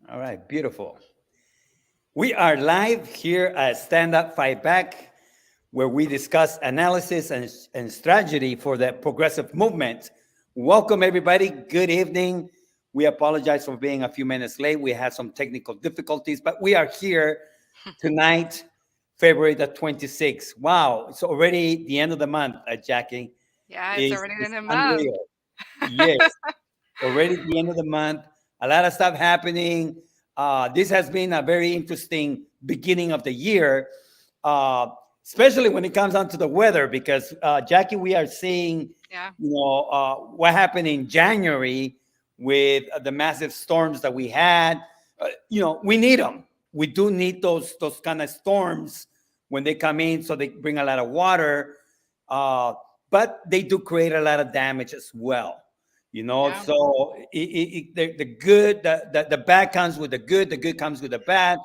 All right, beautiful. We are live here at Stand Up Fight Back, where we discuss analysis and strategy for the progressive movement. Welcome, everybody. Good evening. We apologize for being a few minutes late. We had some technical difficulties, but we are here tonight, February the 26th. Wow, it's already the end of the month, Jackie. Yeah, it's It's, already in it's a month. unreal. Yes, already the end of the month. A lot of stuff happening. This has been a very interesting beginning of the year, uh, especially when it comes down to the weather. Because Jackie, we are seeing, Yeah, what happened in January with the massive storms that we had. We need them. We do need those kind of storms when they come in, so they bring a lot of water. Uh, but they do create a lot of damage as well. yeah, So the good, the bad comes with the good comes with the bad.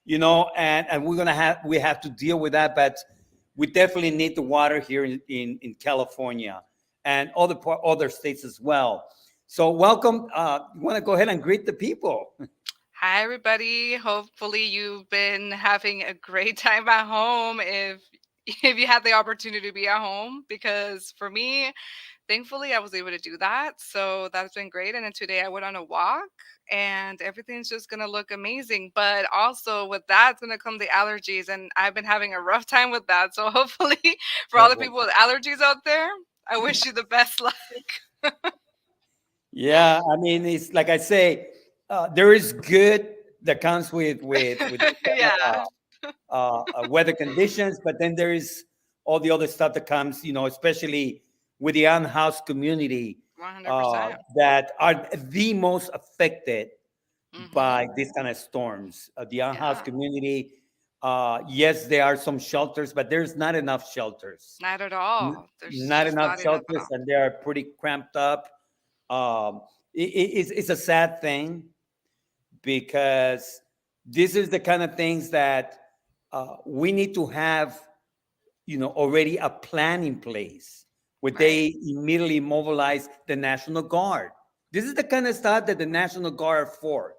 And we have to deal with that. But we definitely need the water here in California and other states as well. So welcome. You want to go ahead and greet the people? Hi, everybody. Hopefully, you've been having a great time at home. If if you had the opportunity to be at home, because for me, thankfully, I was able to do that. So that's been great. And then today, I went on a walk, and everything's just gonna look amazing. But also, with that's gonna come the allergies, and I've been having a rough time with that. So hopefully, for all the Oh, people with allergies out there, I wish you the best luck. yeah, I mean, it's like I say, there is good that comes with this kind Yeah, weather conditions, but then there is all the other stuff that comes, especially with the unhoused community 100%. that are the most affected Mhm. by these kind of storms. The unhoused Yeah, community, yes, there are some shelters, but there's not enough shelters. not at N- all. There's Not just enough not enough at shelters, all. and they are pretty cramped up. It's a sad thing because this is the kind of things that we need to have, already a plan in place where Right. they immediately mobilize the National Guard. This is the kind of stuff that the National Guard are for.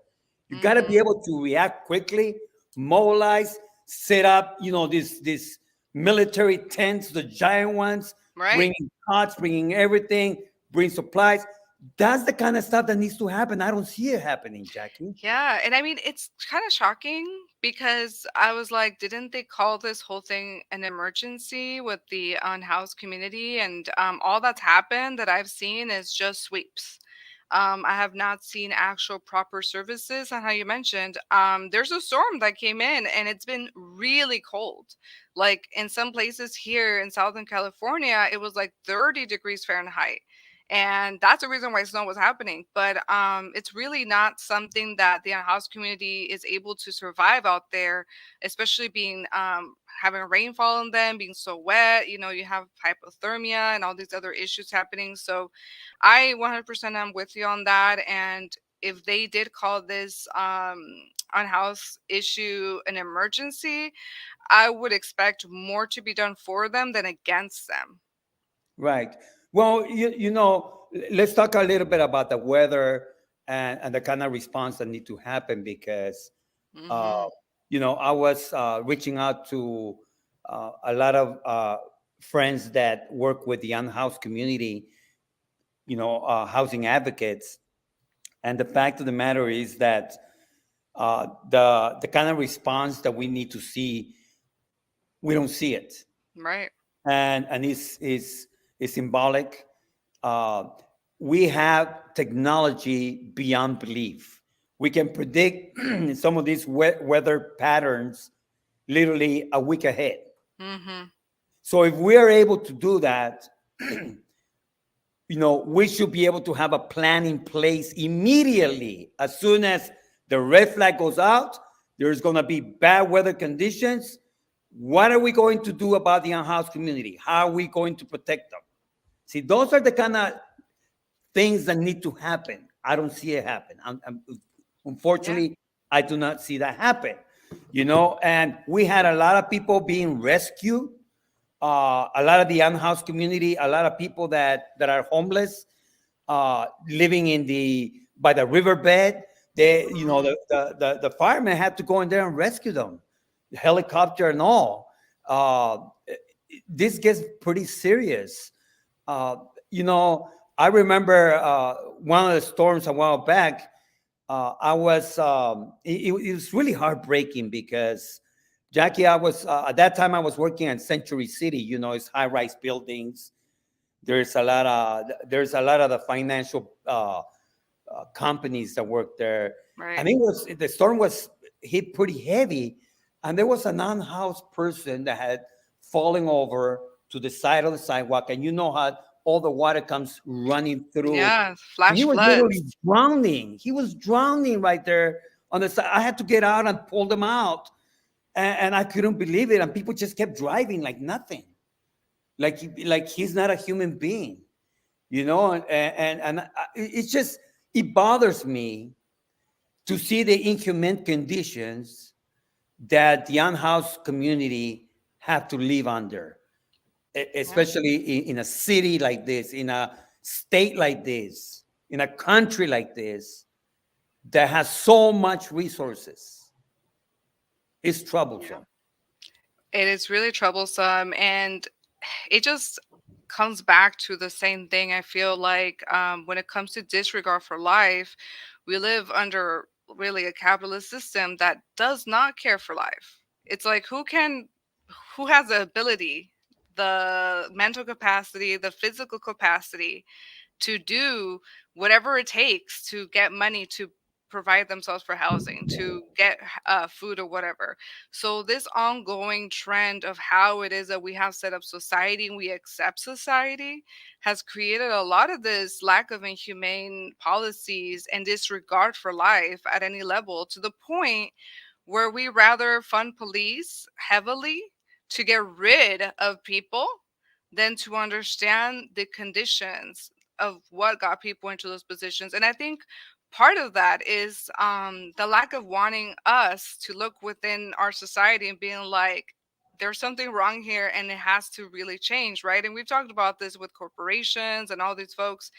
You got to be Mhm. able to react quickly, mobilize, set up, this military tents, the giant ones, Right. bringing cots, bringing everything, bring supplies. That's the kind of stuff that needs to happen. I don't see it happening, Jackie. Yeah, and I mean, it's kind of shocking because I was like, didn't they call this whole thing an emergency with the unhoused community? And all that's happened that I've seen is just sweeps. I have not seen actual proper services. And how you mentioned, there's a storm that came in and it's been really cold. Like in some places here in Southern California, it was like 30 degrees Fahrenheit, and that's the reason why snow was happening. But it's really not something that the unhoused community is able to survive out there, especially being having rainfall in them, being so wet. You have hypothermia and all these other issues happening. So I 100% am with you on that. And if they did call this unhoused issue an emergency, I would expect more to be done for them than against them. Right. Well, let's talk a little bit about the weather and the kind of response that need to happen because, uh, Hmm. I was reaching out to a lot of friends that work with the unhoused community, housing advocates. And the fact of the matter is that the kind of response that we need to see, we don't see it. Right. And is symbolic. Uh, we have technology beyond belief. We can predict some of these weather patterns literally a week ahead. Hmm. So if we are able to do that, we should be able to have a plan in place immediately. As soon as the red flag goes out, there's going to be bad weather conditions. What are we going to do about the unhoused community? How are we going to protect them? See, those are the kind of things that need to happen. I don't see it happen. Yeah. Unfortunately, I do not see that happen. And we had a lot of people being rescued, a lot of the unhoused community, a lot of people that are homeless, living by the riverbed. They, Mhm. the firemen had to go in there and rescue them, helicopter and all. Uh, this gets pretty serious. Uh, you know, I remember one of the storms a while back. It was really heartbreaking because Jackie, I was at that time I was working in Century City. It's high-rise buildings. There's a lot of the financial companies that work there. Right. And the storm was hit pretty heavy, and there was a non-house person that had fallen over to the side of the sidewalk, and you know how all the water comes running through, Yeah, and he flash was literally floods. drowning. He was drowning right there on the side. I had to get out and pull them out, and I couldn't believe it. And people just kept driving like nothing, like he's not a human being, and it's just it bothers me to see the inhumane conditions that the unhoused community have to live under, Yeah. especially in a city like this, in a state like this, in a country like this that has so much resources. It's Yeah. troublesome. It is really troublesome, and it just comes back to the same thing. I feel like when it comes to disregard for life, we live under really a capitalist system that does not care for life. It's like who has the ability, the mental capacity, the physical capacity to do whatever it takes to get money to provide themselves for housing, to get food or whatever. So this ongoing trend of how it is that we have set up society and we accept society has created a lot of this lack of inhumane policies and disregard for life at any level, to the point where we rather fund police heavily to get rid of people than to understand the conditions of what got people into those positions. And I think part of that is the lack of wanting us to look within our society and being like, there's something wrong here and it has to really change, right? And we've talked about this with corporations and all these folks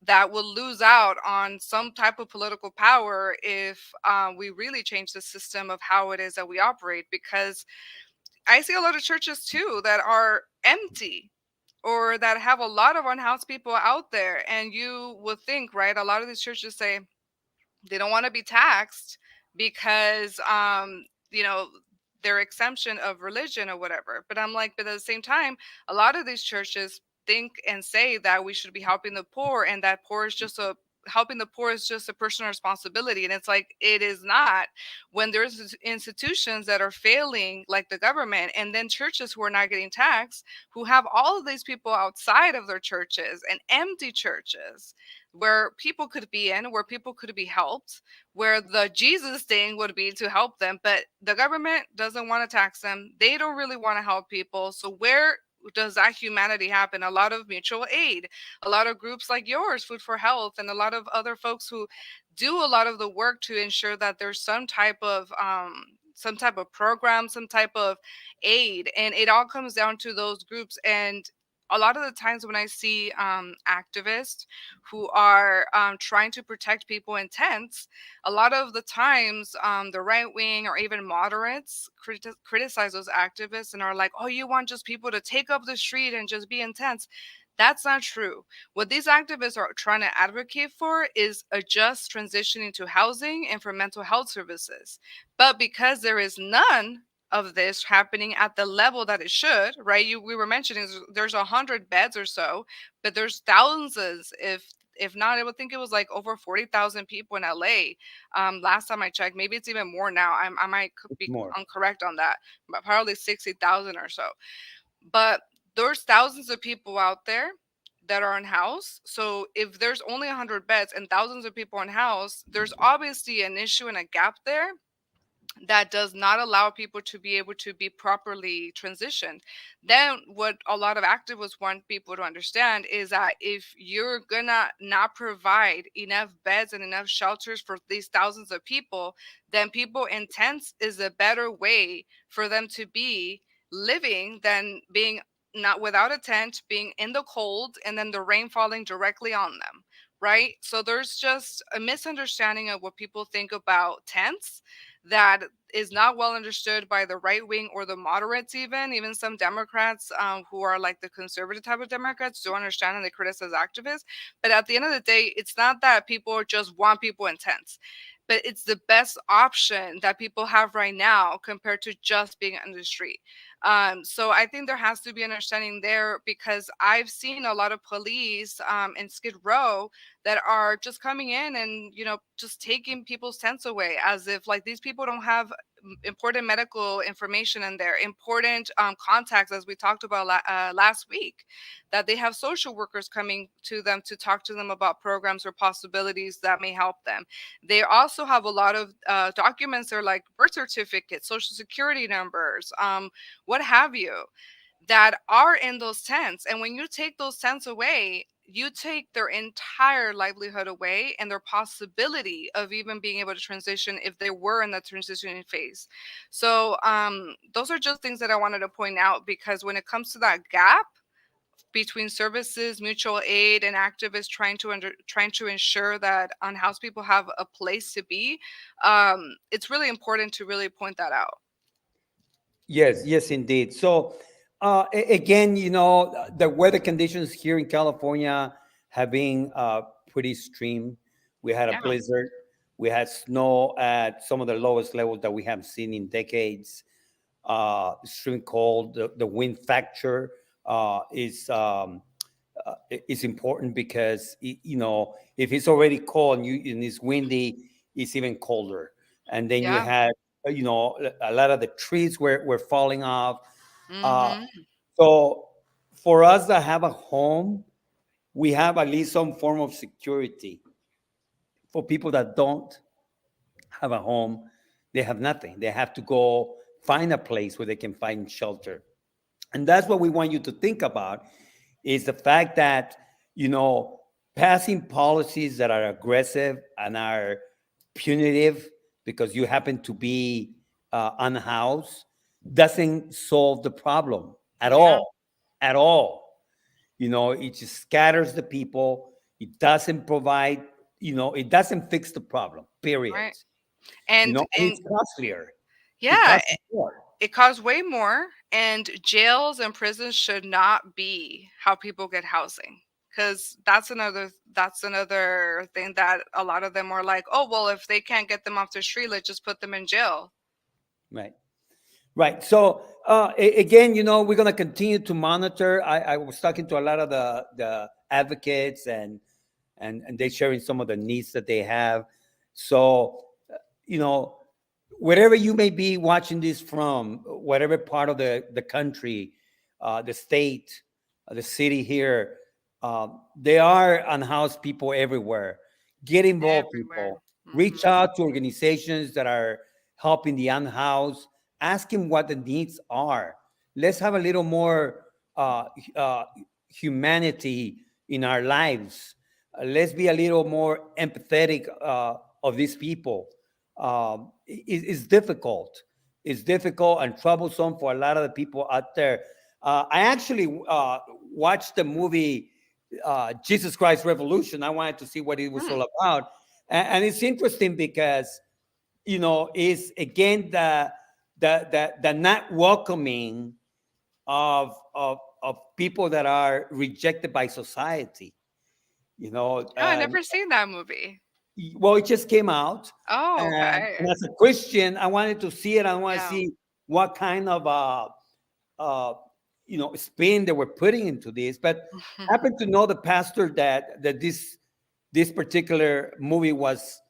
that will lose out on some type of political power if we really change the system of how it is that we operate. Because I see a lot of churches too that are empty or that have a lot of unhoused people out there. And you would think, right? A lot of these churches say they don't want to be taxed because, you know, their exemption of religion or whatever. But I'm like, but at the same time, a lot of these churches think and say that we should be helping the poor, and that poor is just a helping the poor is just a personal responsibility. And it's like it is not, when there's institutions that are failing like the government, and then churches who are not getting taxed, who have all of these people outside of their churches and empty churches where people could be in, where people could be helped, where the Jesus thing would be to help them, but the government doesn't want to tax them. They don't really want to help people. So where does that humanity happen? A lot of mutual aid, a lot of groups like yours, Food for Health, and a lot of other folks who do a lot of the work to ensure that there's some type of program, some type of aid, and it all comes down to those groups. And a lot of the times when I see activists who are trying to protect people in tents, a lot of the times the right wing or even moderates criticize those activists and are like, oh, you want just people to take up the street and just be in tents. That's not true. What these activists are trying to advocate for is a just transition into housing and for mental health services. But because there is none of this happening at the level that it should, right? We were mentioning there's 100 beds or so, but there's thousands, if not, I would think it was like over 40,000 people in LA. Last time I checked, maybe it's even more now. I might be More. incorrect on that, but probably 60,000 or so. But there's thousands of people out there that are in house. So if there's only 100 beds and thousands of people in house, there's obviously an issue and a gap there that does not allow people to be able to be properly transitioned. Then, what a lot of activists want people to understand is that if you're gonna not provide enough beds and enough shelters for these thousands of people, then people in tents is a better way for them to be living than being not without a tent, being in the cold, and then the rain falling directly on them. right? So there's just a misunderstanding of what people think about tents that is not well understood by the right wing or the moderates, even some Democrats who are like the conservative type of Democrats don't understand and they criticize activists. But at the end of the day, it's not that people just want people in tents, but it's the best option that people have right now compared to just being on the street. So I think there has to be understanding there because I've seen a lot of police in Skid Row that are just coming in and just taking people's tents away as if like these people don't have important medical information in there, important contacts, as we talked about last week, that they have social workers coming to them to talk to them about programs or possibilities that may help them. They also have a lot of documents that are like birth certificates, social security numbers, what have you, that are in those tents. And when you take those tents away, you take their entire livelihood away and their possibility of even being able to transition if they were in the transitioning phase. So those are just things that I wanted to point out because when it comes to that gap between services, mutual aid, and activists trying to ensure that unhoused people have a place to be, it's really important to really point that out. Yes, yes, indeed. So, again, the weather conditions here in California have been pretty extreme. We had a Yeah. blizzard. We had snow at some of the lowest levels that we have seen in decades. Extreme cold. The wind factor is important because if it's already cold and it's windy, it's even colder. And then you Yeah. had a lot of the trees were falling off. Uh, Hmm. so for us to have a home, we have at least some form of security. For people that don't have a home, they have nothing. They have to go find a place where they can find shelter. And that's what we want you to think about is the fact that, you know, passing policies that are aggressive and are punitive because you happen to be unhoused doesn't solve the problem at Yeah. all. At all. It just scatters the people. It doesn't provide, it doesn't fix the problem, period. Right. And And it's costlier. It yeah, costs more. it costs way more, and jails and prisons should not be how people get housing. Because that's another thing that a lot of them are like, oh well, if they can't get them off the street, let's just put them in jail. Right. Right. So again, we're going to continue to monitor. I was talking to a lot of the advocates and they sharing some of the needs that they have. So, you know, wherever you may be watching this from, whatever part of the country, the state, the city here, there are unhoused people everywhere. Get involved, Everywhere. people. Reach Hmm. out to organizations that are helping the unhoused. Ask them what the needs are. Let's have a little more humanity in our lives. Let's be a little more empathetic of these people. It's difficult. It's difficult and troublesome for a lot of the people out there. I actually watched the movie Jesus Christ Revolution. I wanted to see what it was Mm. all about, and it's interesting because is again the not welcoming of people that are rejected by society. You know, Oh, I uh, never seen that movie. well, it just came out, Oh, and okay. as a Christian, I wanted to see it. I want to Yeah. see what kind of uh, spin they were putting into this. But I happen to know the pastor that this particular movie was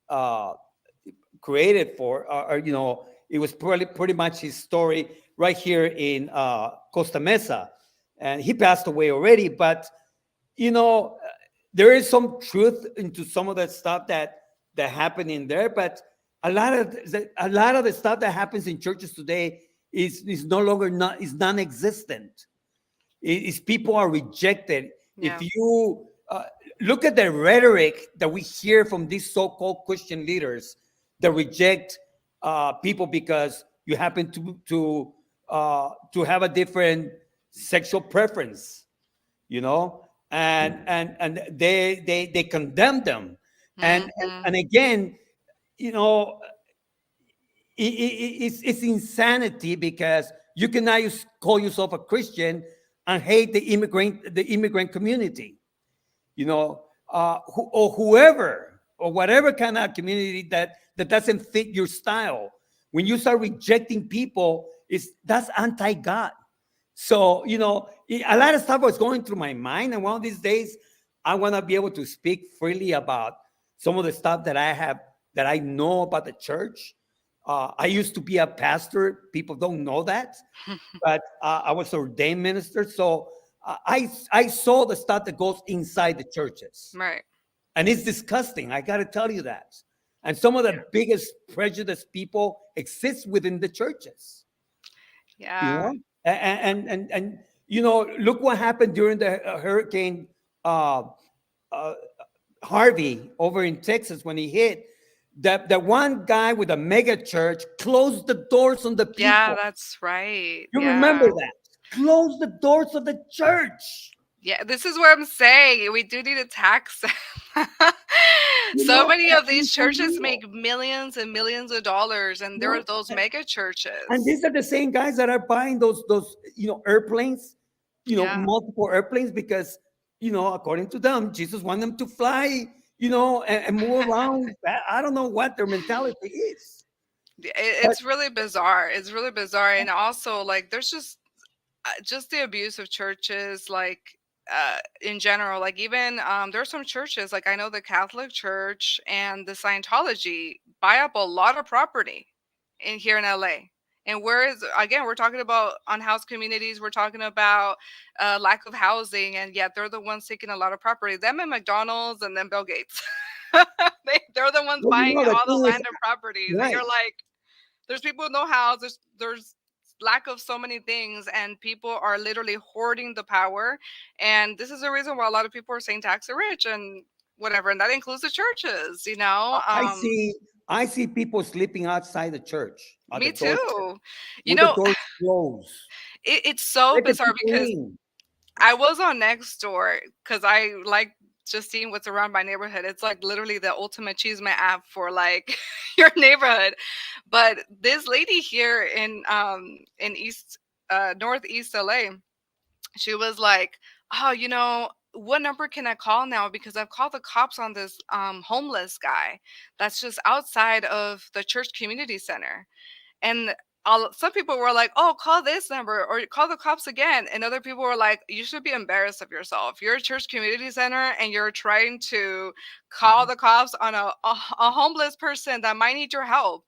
uh, created for, it was pretty much his story right here in Costa Mesa, and he passed away already. But you know, there is some truth into some of the stuff that happened in there, but a lot of the stuff that happens in churches today is no longer not is non-existent. Is people are rejected. If Yeah. you look at the rhetoric that we hear from these so-called Christian leaders that reject people because you happen to have a different sexual preference, you know and they condemn them, Mhm. and again, you know, it's insanity because you cannot call yourself a Christian and hate the immigrant community, or whoever or whatever kind of community that doesn't fit your style. When you start rejecting people, that's anti-God. So, a lot of stuff was going through my mind. And one of these days, I want to be able to speak freely about some of the stuff that I know about the church. I used to be a pastor. People don't know that, but I was ordained minister. So I saw the stuff that goes inside the churches, Right. and it's disgusting. I got to tell you that. And some of the biggest prejudiced people exist within the churches. you Yeah. know and look what happened during the hurricane uh, uh, Harvey over in Texas when he hit. The one guy with a mega church closed the doors on the Yeah, people. that's right. You remember Yeah. that? Close the doors of the church. Yeah, this is what I'm saying. We do need to tax them. So many of these It's churches unreal. make millions and millions of dollars, and there are No, those and, mega and churches. these are the same guys that are buying those airplanes, Yeah. multiple airplanes because according to them, Jesus wanted them to fly, and move around. I don't know what their mentality is, but It's really bizarre. It's really bizarre, and also like there's just the abuse of churches, like in general. Like even there's some churches, like I know the Catholic Church and the Scientology buy up a lot of property in here in LA. And where is again, we're talking about unhoused communities, we're talking about lack of housing, and yet they're the ones taking a lot of property. Them and McDonald's and then Bill Gates. They're the ones well, buying the all the thing is, land and properties. And right. you're like, there's people with no house, there's lack of so many things, and people are literally hoarding the power. And this is the reason why a lot of people are saying tax the rich and whatever, and that includes the churches, you know. I see. I see people sleeping outside the church at the Me doorstep too. You with the know, doors closed. it's so Let the bizarre people because in. I was on Nextdoor because I like just seeing what's around my neighborhood. It's like literally the ultimate achievement app for like your neighborhood. But this lady here in East Northeast LA, she was like, "Oh, what number can I call now? Because I've called the cops on this homeless guy that's just outside of the church community center." And some people were like, "Oh, call this number or call the cops again." And other people were like, "You should be embarrassed of yourself. You're a church community center and you're trying to call Mhm. the cops on a homeless person that might need your help."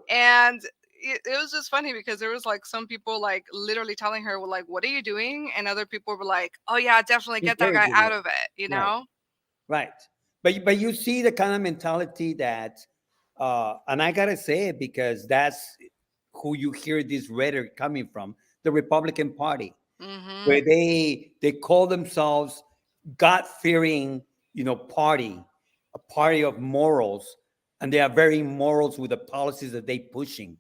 And it was just funny because there was like some people like literally telling her, well, like, "What are you doing?" And other people were like, "Oh yeah, definitely get that guy Encouraging out it. of it," you Right. know? Right. But you see the kind of mentality that, and I gotta say it because that's who you hear this rhetoric coming from, the Republican Party, where Mhm. they call themselves God fearing, party, a party of morals, and they are very morals with the policies that they pushing.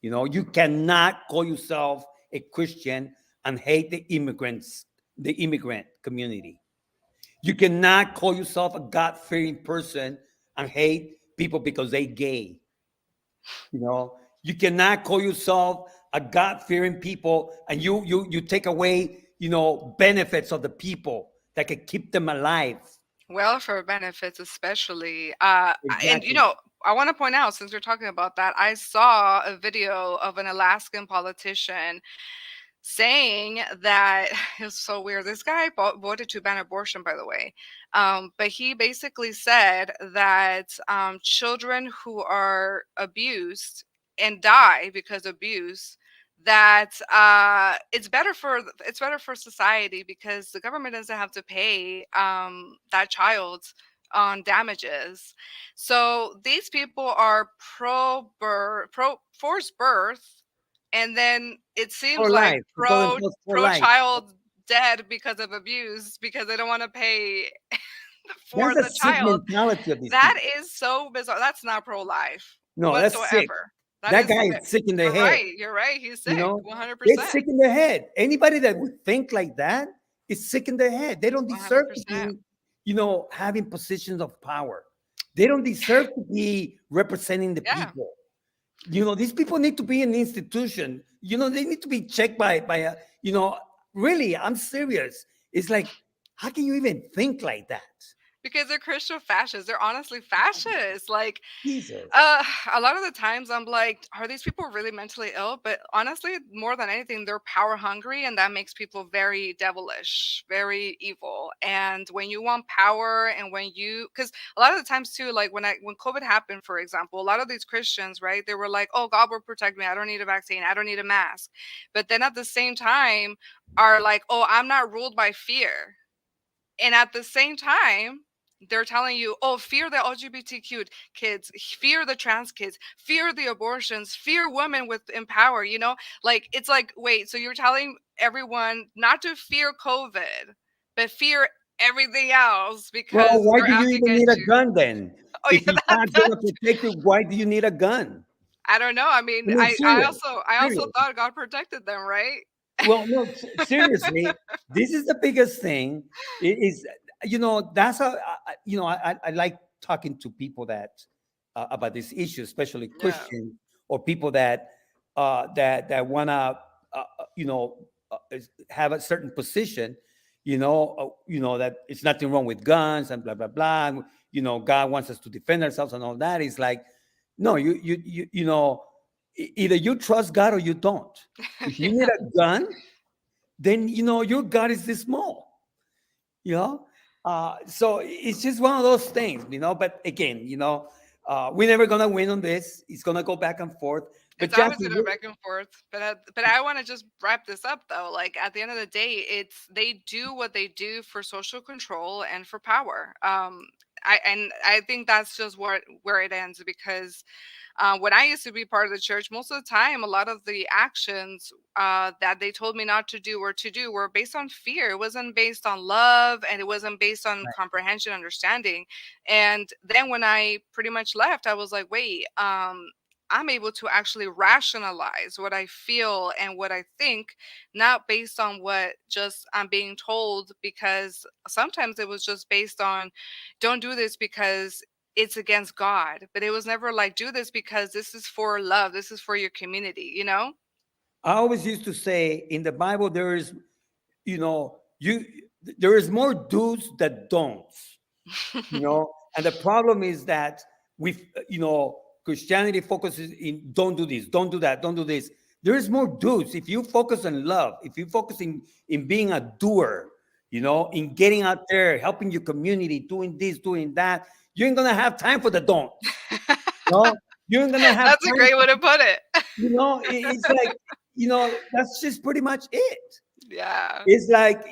You cannot call yourself a Christian and hate the immigrant community. You cannot call yourself a God fearing person and hate people because they gay. You cannot call yourself a God fearing people and you take away benefits of the people that can keep them alive. Welfare benefits, especially. And Exactly. I want to point out, since we're talking about that, I saw a video of an Alaskan politician saying that it was so weird. This guy voted to ban abortion, by the way. But he basically said that children who are abused and die because of abuse, that it's better for society because the government doesn't have to pay that child on damages. So these people are pro forced birth, and then it For seems like life. They call themselves for pro life. child dead because of abuse because they don't want to pay for That's a the sick child. mentality of these That people. is so bizarre. That's not pro life No, that's sick. whatsoever. That That is guy sick. is sick in the You're head. right. You're right. He's You sick. know, they're 100%. sick in the head. Anybody that would think like that is sick in their head. They don't deserve to 100%. be, having positions of power. They don't deserve to be representing the Yeah. people. These people need to be an institution. They need to be checked by a, really, I'm serious. It's like, how can you even think like that? Because they're Christian fascists. They're honestly fascists. Like, Jesus. uh, a lot of the times I'm like, are these people really mentally ill? But honestly, more than anything, they're power hungry, and that makes people very devilish, very evil. And when you want power, and because a lot of the times too, like when COVID happened, for example, a lot of these Christians, right, they were like, oh, God will protect me. I don't need a vaccine. I don't need a mask. But then at the same time, are like, oh, I'm not ruled by fear. And at the same time, they're telling you, oh, fear the LGBTQ kids, fear the trans kids, fear the abortions, fear women with empower, Like, it's like, wait, so you're telling everyone not to fear COVID, but fear everything else Well, because why we're do out you to even get need a you. gun then? Oh, If yeah, he's not that going to protect you, why do you need a gun? I don't know. I mean, I mean, serious, I also serious. thought God protected them, right? Well, no, seriously, this is the biggest thing. Is that's how I like talking to people that about this issue, especially Yeah. Christians or people that wanna you know have a certain position. That it's nothing wrong with guns and blah blah blah. And, God wants us to defend ourselves and all that. It's like, no, either you trust God or you don't. If you need Yeah. a gun, then your God is this small. You know, so it's just one of those things. But again, we're never gonna win on this. It's gonna go back and forth. But It's always Jackie, gonna back and forth, but I want to just wrap this up though. Like at the end of the day, it's they do what they do for social control and for power. I think that's just where it ends because when I used to be part of the church, most of the time, a lot of the actions that they told me not to do or to do were based on fear. It wasn't based on love, and it wasn't based on comprehension, understanding. And then when I pretty much left, I was like, wait, I'm able to actually rationalize what I feel and what I think, not based on what just I'm being told, because sometimes it was just based on, don't do this because it's against God. But it was never like, do this because this is for love, this is for your community, you know? I always used to say in the Bible there is, you there is more do's than don'ts. And the problem is that Christianity focuses in don't do this, don't do that, don't do this. There is more do's. If you focus on love, if you focus in being a doer, in getting out there, helping your community, doing this, doing that, you ain't gonna have time for the don'ts. No, you ain't gonna have That's a time. great way to put it. It's like, that's just pretty much it. Yeah. It's like,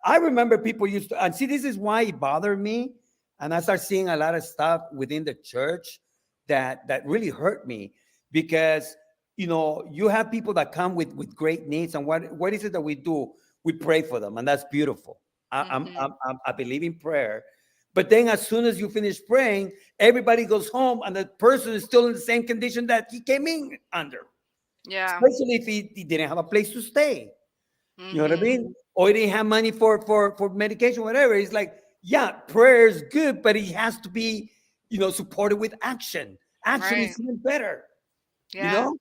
I remember people used to, and see, this is why it bothered me. And I start seeing a lot of stuff within the church that really hurt me because, you have people that come with great needs. And what is it that we do? We pray for them. And that's beautiful. Hmm. I believe in prayer. But then as soon as you finish praying, everybody goes home and the person is still in the same condition that he came in under, Yeah. especially if he didn't have a place to stay. You know what I Hmm. mean? Or he didn't have money for medication, whatever. It's like, yeah, prayer is good, but it has to be, supported with action. Action Right. is even better, you Yeah. know?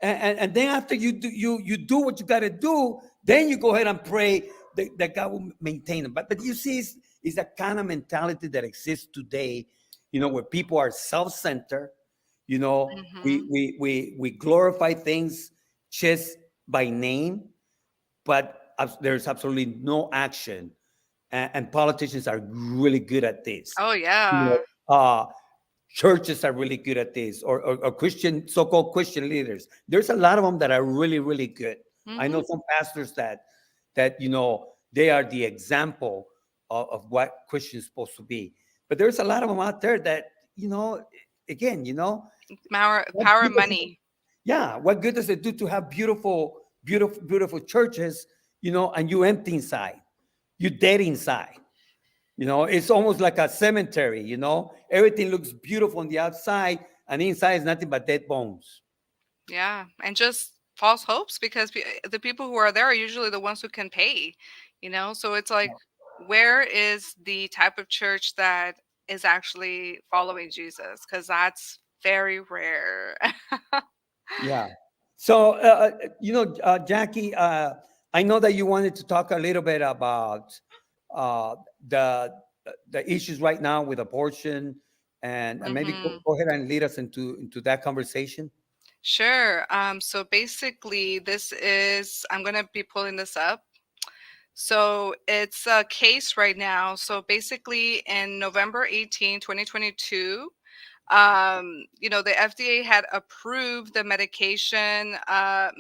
And then after you do what you gotta do, then you go ahead and pray that God will maintain them. But you see, it's that kind of mentality that exists today, where people are self-centered, Hmm. we glorify things just by name, but there's absolutely no action. And politicians are really good at this. Oh You yeah. know, churches are really good at this, or Christian, so-called Christian leaders. There's a lot of them that are really, really good. I know Hmm. some pastors that they are the example of what Christians supposed to be. But there's a lot of them out there that, again, what Power good does it, money. yeah, what good does it do to have beautiful, beautiful, beautiful churches, and you empty inside, you dead inside. It's almost like a cemetery. Everything looks beautiful on the outside, and inside is nothing but dead bones. Yeah, and just false hopes because the people who are there are usually the ones who can pay. So it's like, where is the type of church that is actually following Jesus? Because that's very rare. Yeah. So, Jackie, I know that you wanted to talk a little bit about uh, the the issues right now with abortion, and maybe Hmm. go ahead and lead us into that conversation. Sure. So basically, I'm going to be pulling this up. So it's a case right now. So basically, in November 18, 2022, the FDA had approved the medication, I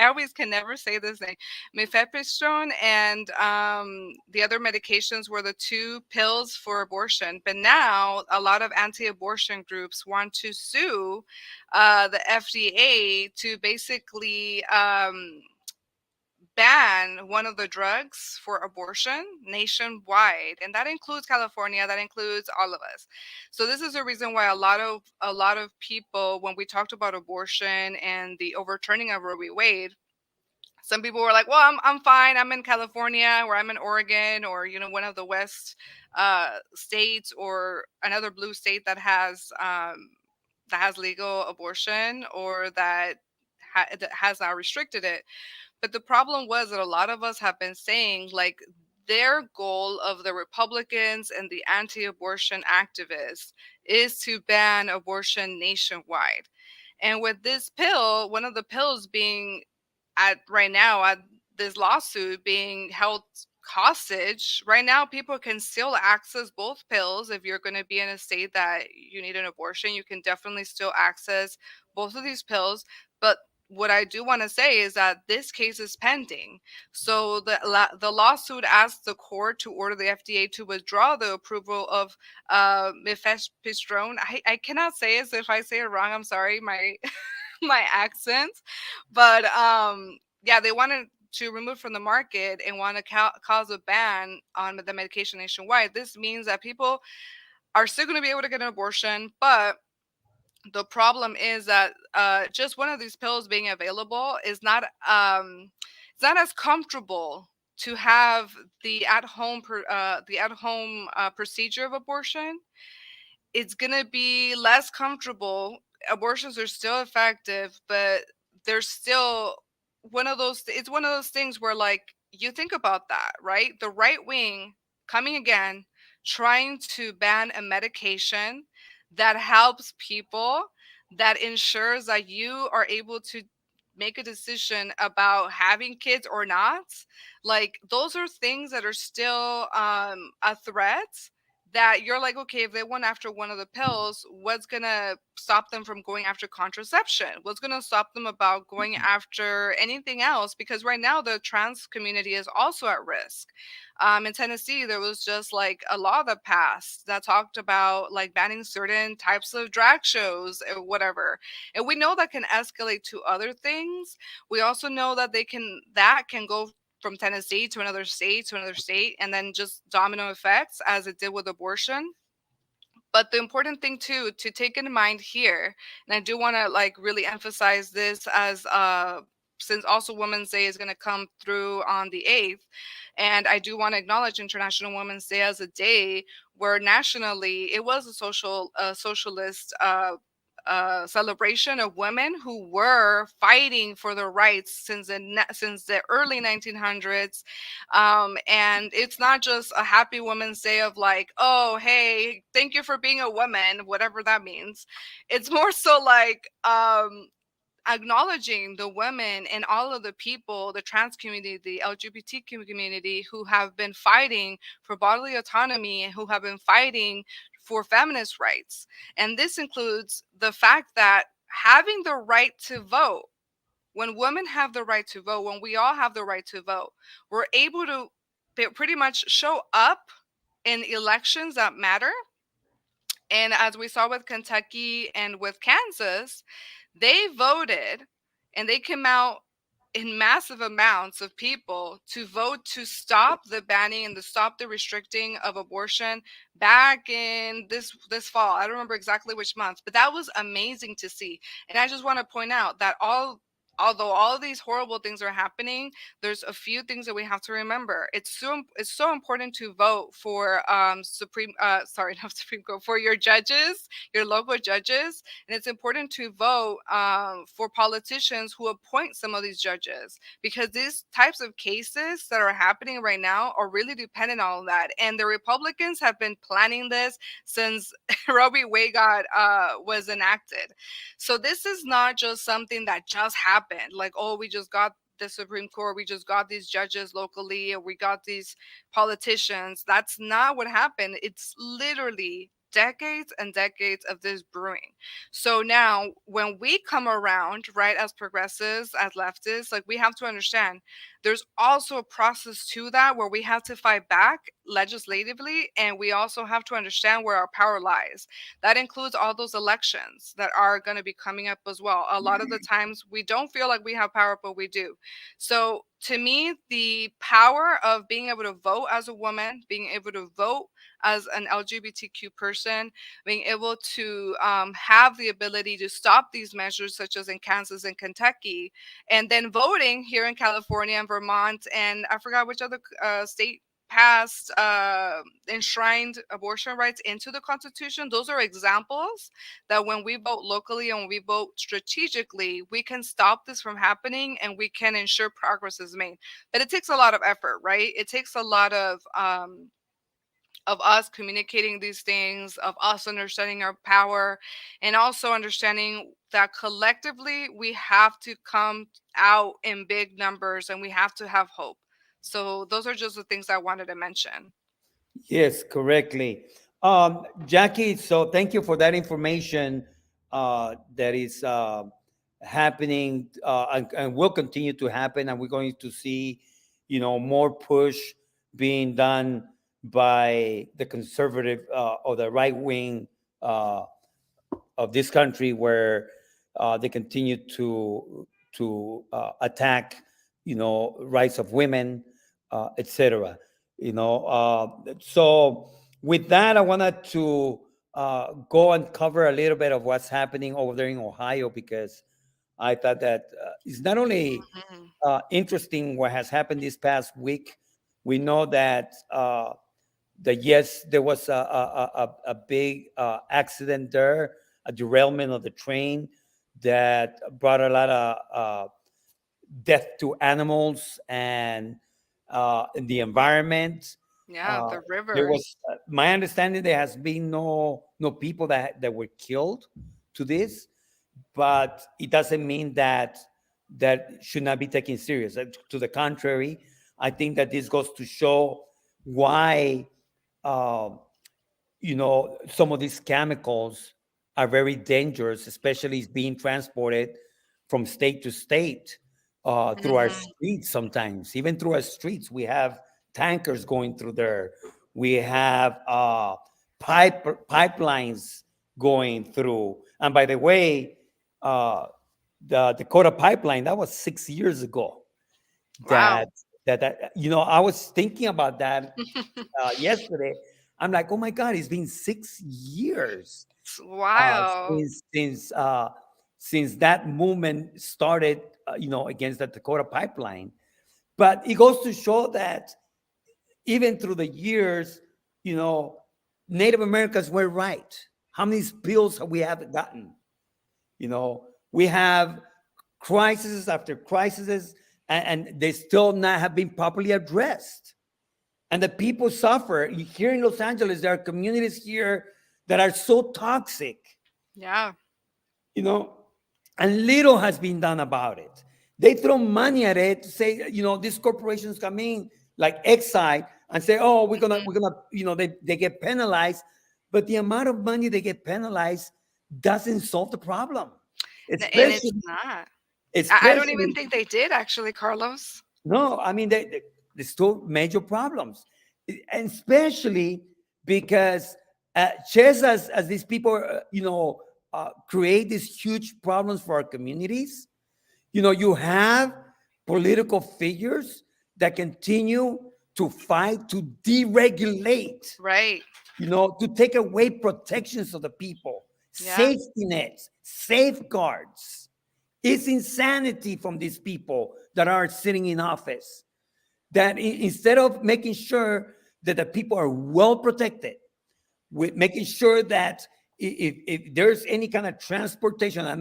always can never say this name, mifepristone, and the other medications were the two pills for abortion. But now a lot of anti-abortion groups want to sue the FDA to basically ban one of the drugs for abortion nationwide, and that includes California, that includes all of us. So this is the reason why a lot of people, when we talked about abortion and the overturning of Roe v. Wade, some people were like, well, I'm fine, I'm in California, or I'm in Oregon, or one of the west states, or another blue state that has legal abortion, or that has now restricted it. But the problem was that a lot of us have been saying, like, their goal of the Republicans and the anti abortion activists is to ban abortion nationwide. And with this pill, one of the pills being at right now, at this lawsuit being held hostage, right now people can still access both pills. If you're going to be in a state that you need an abortion, you can definitely still access both of these pills. But what I do want to say is that this case is pending. So the lawsuit asked the court to order the FDA to withdraw the approval of mifepristone. I cannot say it, so if I say it wrong, I'm sorry, my my accent. But yeah, they wanted to remove from the market and want to cause a ban on the medication nationwide. This means that people are still going to be able to get an abortion, but the problem is that just one of these pills being available is not it's not as comfortable to have the at home procedure of abortion. It's going to be less comfortable. Abortions are still effective, but there's still it's one of those things where, like, you think about that, right? The right wing coming again, trying to ban a medication that helps people, that ensures that you are able to make a decision about having kids or not. Like, those are things that are still a threat, that you're like, okay, if they went after one of the pills, what's gonna stop them from going after contraception? What's gonna stop them about going after anything else? Because right now the trans community is also at risk. In Tennessee, there was just like a law that passed that talked about like banning certain types of drag shows or whatever. And we know that can escalate to other things. We also know that that can go from Tennessee to another state, and then just domino effects as it did with abortion. But the important thing too to take in mind here, and I do want to like really emphasize this, as since also Women's Day is going to come through on the 8th, and I do want to acknowledge International Women's Day as a day where nationally it was a socialist celebration of women who were fighting for their rights since the early 1900s. And it's not just a happy Women's Day of like, oh, hey, thank you for being a woman, whatever that means. It's more so like acknowledging the women and all of the people, the trans community, the LGBTQ community, who have been fighting for bodily autonomy and who have been fighting for feminist rights. And this includes the fact that having the right to vote, when women have the right to vote, when we all have the right to vote, we're able to pretty much show up in elections that matter. And as we saw with Kentucky and with Kansas, they voted and they came out in massive amounts of people to vote to stop the banning and to stop the restricting of abortion back in this fall. I don't remember exactly which month, but that was amazing to see. And I just want to point out that although all of these horrible things are happening, there's a few things that we have to remember. It's so important to vote for Supreme sorry, not Supreme Court, for your judges, your local judges, and it's important to vote for politicians who appoint some of these judges, because these types of cases that are happening right now are really dependent on that. And the Republicans have been planning this since Roe v. Wade was enacted. So this is not just something that just happened. Like, oh, we just got the Supreme Court, we just got these judges locally, or we got these politicians. That's not what happened. It's literally decades and decades of this brewing. So now when we come around, right, as progressives, as leftists, like, we have to understand there's also a process to that where we have to fight back legislatively, and we also have to understand where our power lies. That includes all those elections that are going to be coming up as well. A lot of the times we don't feel like we have power, but we do. So to me, the power of being able to vote as a woman, being able to vote as an LGBTQ person, being able to have the ability to stop these measures, such as in Kansas and Kentucky, and then voting here in California and Vermont, and I forgot which other state passed enshrined abortion rights into the Constitution. Those are examples that when we vote locally and when we vote strategically, we can stop this from happening and we can ensure progress is made. But it takes a lot of effort, right? It takes a lot of us communicating these things, of us understanding our power, and also understanding that collectively we have to come out in big numbers and we have to have hope. So those are just the things I wanted to mention. Yes, correctly. Jackie, so thank you for that information that is happening and will continue to happen. And we're going to see, more push being done by the conservative or the right wing uh, of this country, where they continue to attack, rights of women, etc. So with that, I wanted to go and cover a little bit of what's happening over there in Ohio, because I thought that it's not only Mhm. interesting what has happened this past week. We know that yes, there was a big accident there, a derailment of the train that brought a lot of death to animals and in the environment. Yeah, Uh, the there rivers. was, my understanding, there has been no people that were killed to this, but it doesn't mean that that should not be taken serious. To the contrary, I think that this goes to show why uh, some of these chemicals are very dangerous, especially being transported from state to state through our Mhm. streets. Sometimes, even through our streets, we have tankers going through there. We have pipelines going through. And by the way, uh, the Dakota pipeline, that was 6 years ago. Wow. I was thinking about that yesterday. I'm like, oh my God, it's been 6 years It's uh, wild. since since uh, since that movement started, against the Dakota pipeline. But it goes to show that even through the years, you know, Native Americans were right. How many spills have we have gotten? We have crises after crises, and they still not have been properly addressed. And the people suffer. Here in Los Angeles, there are communities here that are so toxic, Yeah. you know, and little has been done about it. They throw money at it to say, these corporations come in like Exide and say, oh, we're gonna, they get penalized, but the amount of money they get penalized doesn't solve the problem. And it's Especially, not. I don't even especially, think they did actually, Carlos. no, I mean, there's still major problems, and especially because just as these people, create these huge problems for our communities. You have political figures that continue to fight to deregulate, Right. to take away protections of the people, Yeah. safety nets, safeguards. It's insanity from these people that are sitting in office. That instead of making sure that the people are well protected, with making sure that if there's any kind of transportation, I'm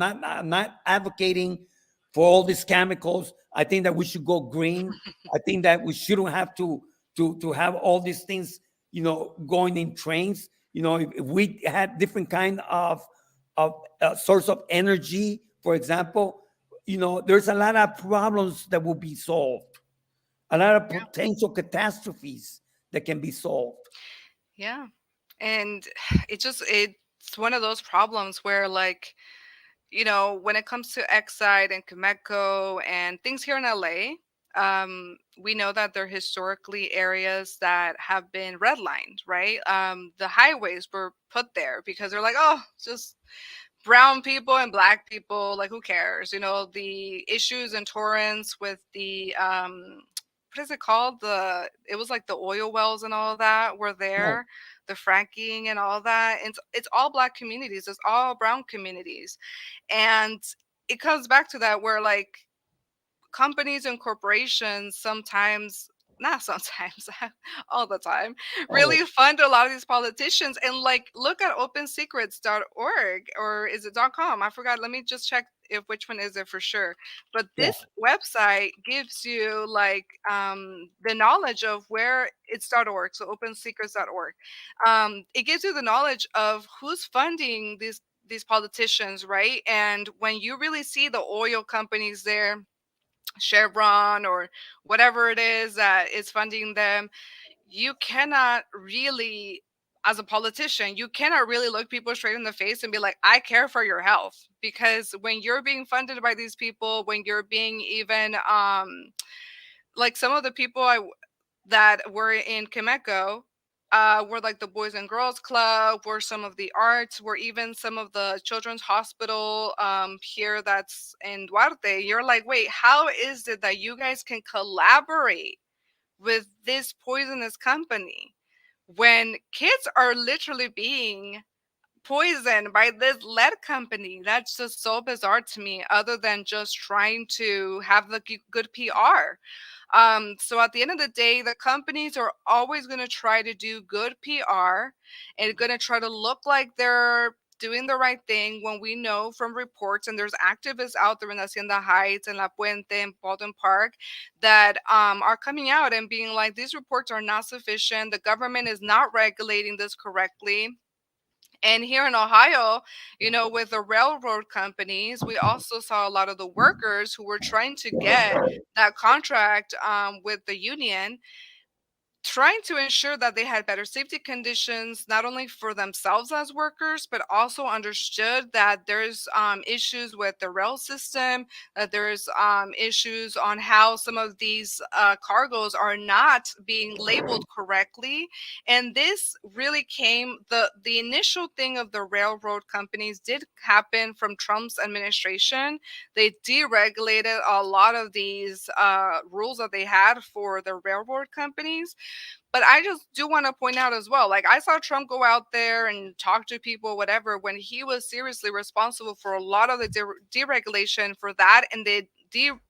not advocating for all these chemicals. I think that we should go green. I think that we shouldn't have to have all these things, going in trains. If we had different kind of source of energy, for example, there's a lot of problems that will be solved, a lot of Yeah. potential catastrophes that can be solved. Yeah. And it's one of those problems where, like, when it comes to Exide and Cameco and things here in LA, we know that they're historically areas that have been redlined, right? The highways were put there because they're like, oh, it's just brown people and black people, like, who cares? The issues in Torrance with the what is it called? It was like the oil wells and all of that were Right. there, the fracking and all that. And it's all black communities, it's all brown communities. And it comes back to that where, like, companies and corporations sometimes, not sometimes, all the time, really Oh, fund a lot of these politicians. And, like, look at opensecrets.org, or is it .com? I forgot. Let me just check if which one is it for sure. But yeah. this website gives you, like, the knowledge of where it's .org, so opensecrets.org. It gives you the knowledge of who's funding these politicians, right? And when you really see the oil companies there, Chevron or whatever it is that is funding them, you cannot really, as a politician, you cannot really look people straight in the face and be like, I care for your health. Because when you're being funded by these people, when you're being even, like, some of the people that were in Cameco, were like the Boys and Girls Club, were some of the arts, were even some of the Children's Hospital, here that's in Duarte. You're like, wait, how is it that you guys can collaborate with this poisonous company when kids are literally being poisoned by this lead company? That's just so bizarre to me, other than just trying to have the good PR. So at the end of the day, the companies are always going to try to do good PR and going to try to look like they're doing the right thing, when we know from reports, and there's activists out there in Hacienda Heights and La Puente and Baldwin Park that are coming out and being like, these reports are not sufficient. The government is not regulating this correctly. And here in Ohio, with the railroad companies, we also saw a lot of the workers who were trying to get that contract, with the union, trying to ensure that they had better safety conditions, not only for themselves as workers, but also understood that there's issues with the rail system, that there's issues on how some of these cargoes are not being labeled correctly. And this really came, the initial thing of the railroad companies did happen from Trump's administration. They deregulated a lot of these rules that they had for the railroad companies. But I just do want to point out as well, like, I saw Trump go out there and talk to people, whatever, when he was seriously responsible for a lot of the deregulation for that, and the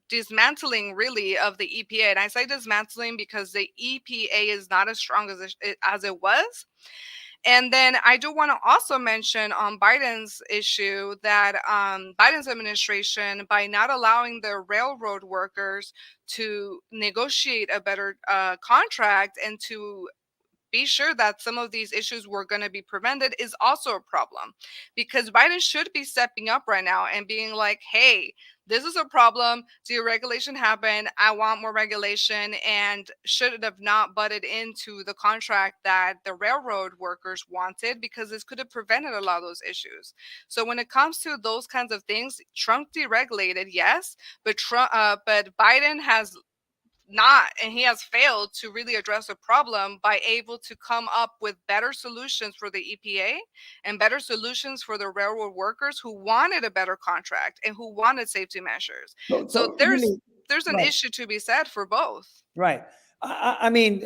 dismantling, really, of the EPA. And I say dismantling because the EPA is not as strong as it was. And then I do want to also mention on Biden's issue that, Biden's administration, by not allowing the railroad workers to negotiate a better contract and to be sure that some of these issues were going to be prevented, is also a problem, because Biden should be stepping up right now and being like, hey, this is a problem. Deregulation happened. I want more regulation, and should have not butted into the contract that the railroad workers wanted, because this could have prevented a lot of those issues. So when it comes to those kinds of things, Trump deregulated, yes, but but Biden has not, and he has failed to really address the problem by able to come up with better solutions for the EPA and better solutions for the railroad workers who wanted a better contract and who wanted safety measures. So So there's really, there's an right, issue to be said for both. right. I mean,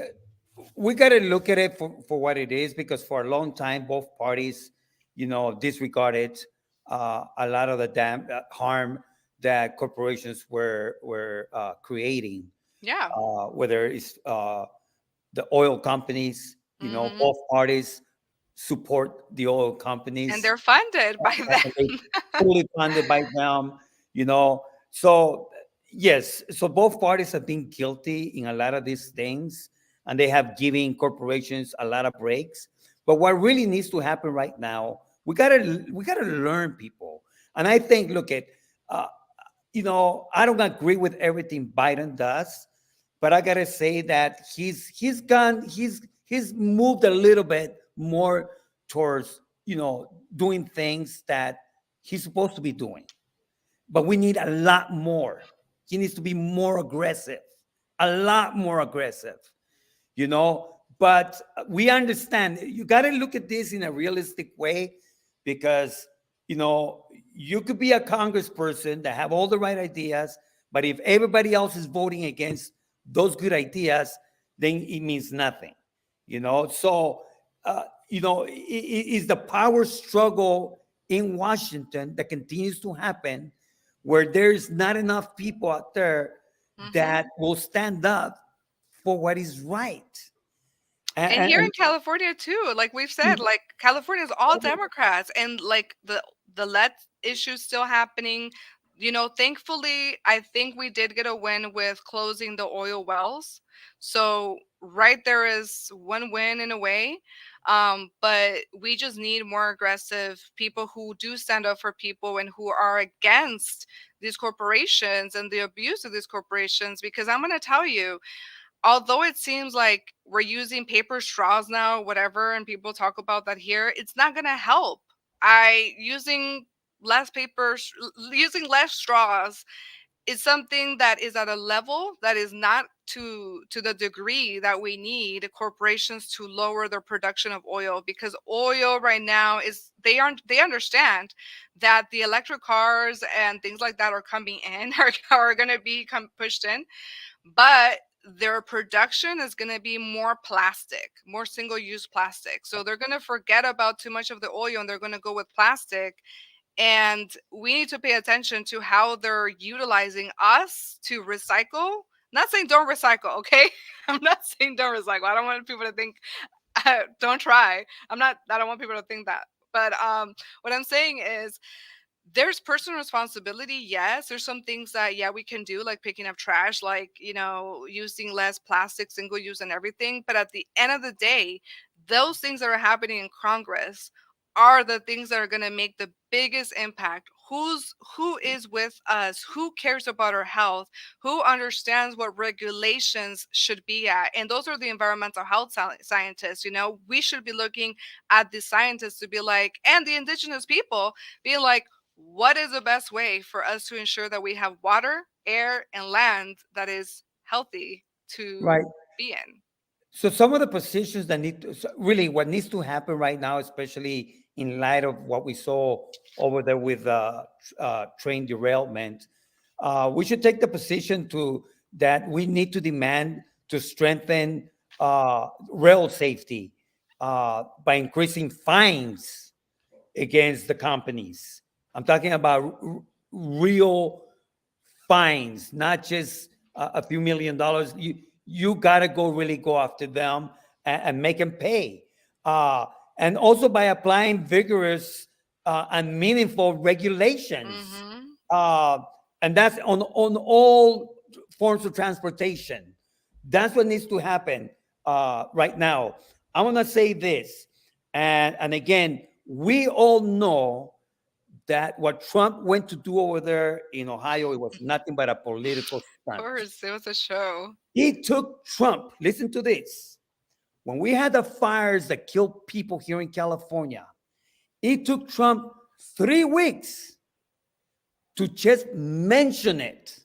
we got to look at it for what it is, because for a long time, both parties, disregarded a lot of the harm that corporations were creating, Yeah. whether it's the oil companies. Hmm. Both parties support the oil And companies, they're funded by and they them. fully funded by them. You know, so yes, so both parties have been guilty in a lot of these things, and they have given corporations a lot of breaks. But what really needs to happen right now, we gotta learn, people. And I think, look at, uh, I don't agree with everything Biden does, but I gotta say that he's moved a little bit more towards doing things that he's supposed to be doing. But we need a lot more. He needs to be more aggressive, a lot more aggressive. But we understand you got to look at this in a realistic way, because you could be a congressperson that have all the right ideas, but if everybody else is voting against those good ideas, then it means nothing. So is the power struggle in Washington that continues to happen, where there's not enough people out there Hmm. that will stand up for what is right. And here in And California too, like we've said, like California is all Democrats, and like the lead issue still happening. Thankfully, I think we did get a win with closing the oil wells. So right there is one win in a way. But we just need more aggressive people who do stand up for people and who are against these corporations and the abuse of these corporations. Because I'm going to tell you, although it seems like we're using paper straws now, whatever, and people talk about that here, it's not going to help. I using less paper, using less straws is something that is at a level that is not to the degree that we need corporations to lower their production of oil, because oil right now is they understand that the electric cars and things like that are coming in are going to be pushed in, but their production is going to be more plastic, more single use plastic. So they're going to forget about too much of the oil and they're going to go with plastic. And we need to pay attention to how they're utilizing us to recycle. Not saying don't recycle, okay? I'm not saying don't recycle. I don't want people to think don't try. I don't want people to think that. But what I'm saying is there's personal responsibility. Yes, there's some things that yeah we can do, like picking up trash, like using less plastic, single use, and everything. But at the end of the day, those things that are happening in Congress are the things that are going to make the biggest impact. Who is with us, who cares about our health, who understands what regulations should be at, and those are the environmental health scientists. We should be looking at the scientists to be like, and the indigenous people being like, what is the best way for us to ensure that we have water, air, and land that is healthy right. to be in? So some of the positions that really what needs to happen right now, especially in light of what we saw over there with train derailment, we should take the position to that we need to demand to strengthen rail safety by increasing fines against the companies. I'm talking about real fines, not just a few $1 million. You gotta really go after them and make them pay, and also by applying vigorous and meaningful regulations, Mm-hmm. uh, and that's on all forms of transportation. That's what needs to happen right now. I want to say this, and again, we all know that what Trump went to do over there in Ohio, it was nothing but a political Of stunt. course, it was a show. He took Trump, listen to this. When we had the fires that killed people here in California, it took Trump 3 weeks to just mention it,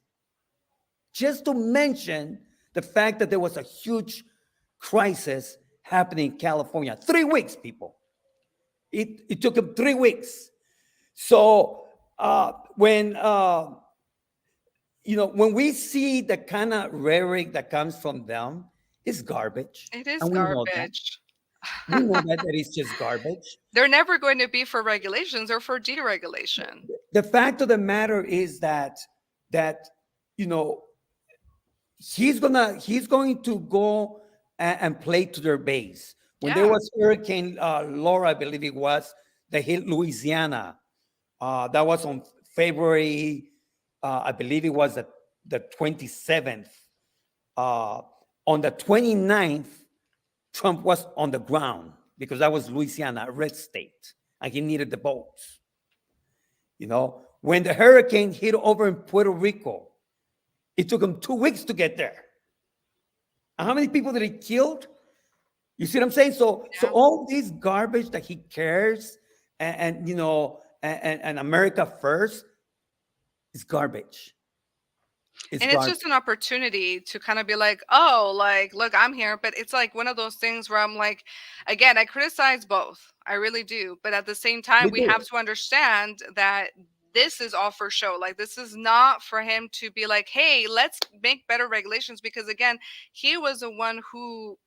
just to mention the fact that there was a huge crisis happening in California. 3 weeks, people. It took him 3 weeks. So when we see the kind of rhetoric that comes from them, it's garbage, It is and we know that. garbage. We know that it's just garbage. They're never going to be for regulations or for deregulation. the fact of the matter is that you know he's going to go and play to their base. When there Yeah. was Hurricane Laura, I believe it was, that hit Louisiana. That was on February, I believe it was the 27th. Uh, on the 29th, Trump was on the ground because that was Louisiana, a red state, and he needed the boats. When the hurricane hit over in Puerto Rico, it took him 2 weeks to get there. And how many people did he killed? You see what I'm saying? So Yeah. all this garbage that he cares and America first is garbage. It's And it's garbage. just an opportunity to kind of be like, oh, like, look, I'm here. But it's like one of those things where I'm like, again, I criticize both. I really do. But at the same time, We we do. have to understand that this is all for show. Like, this is not for him to be like, hey, let's make better regulations. Because again, he was the one who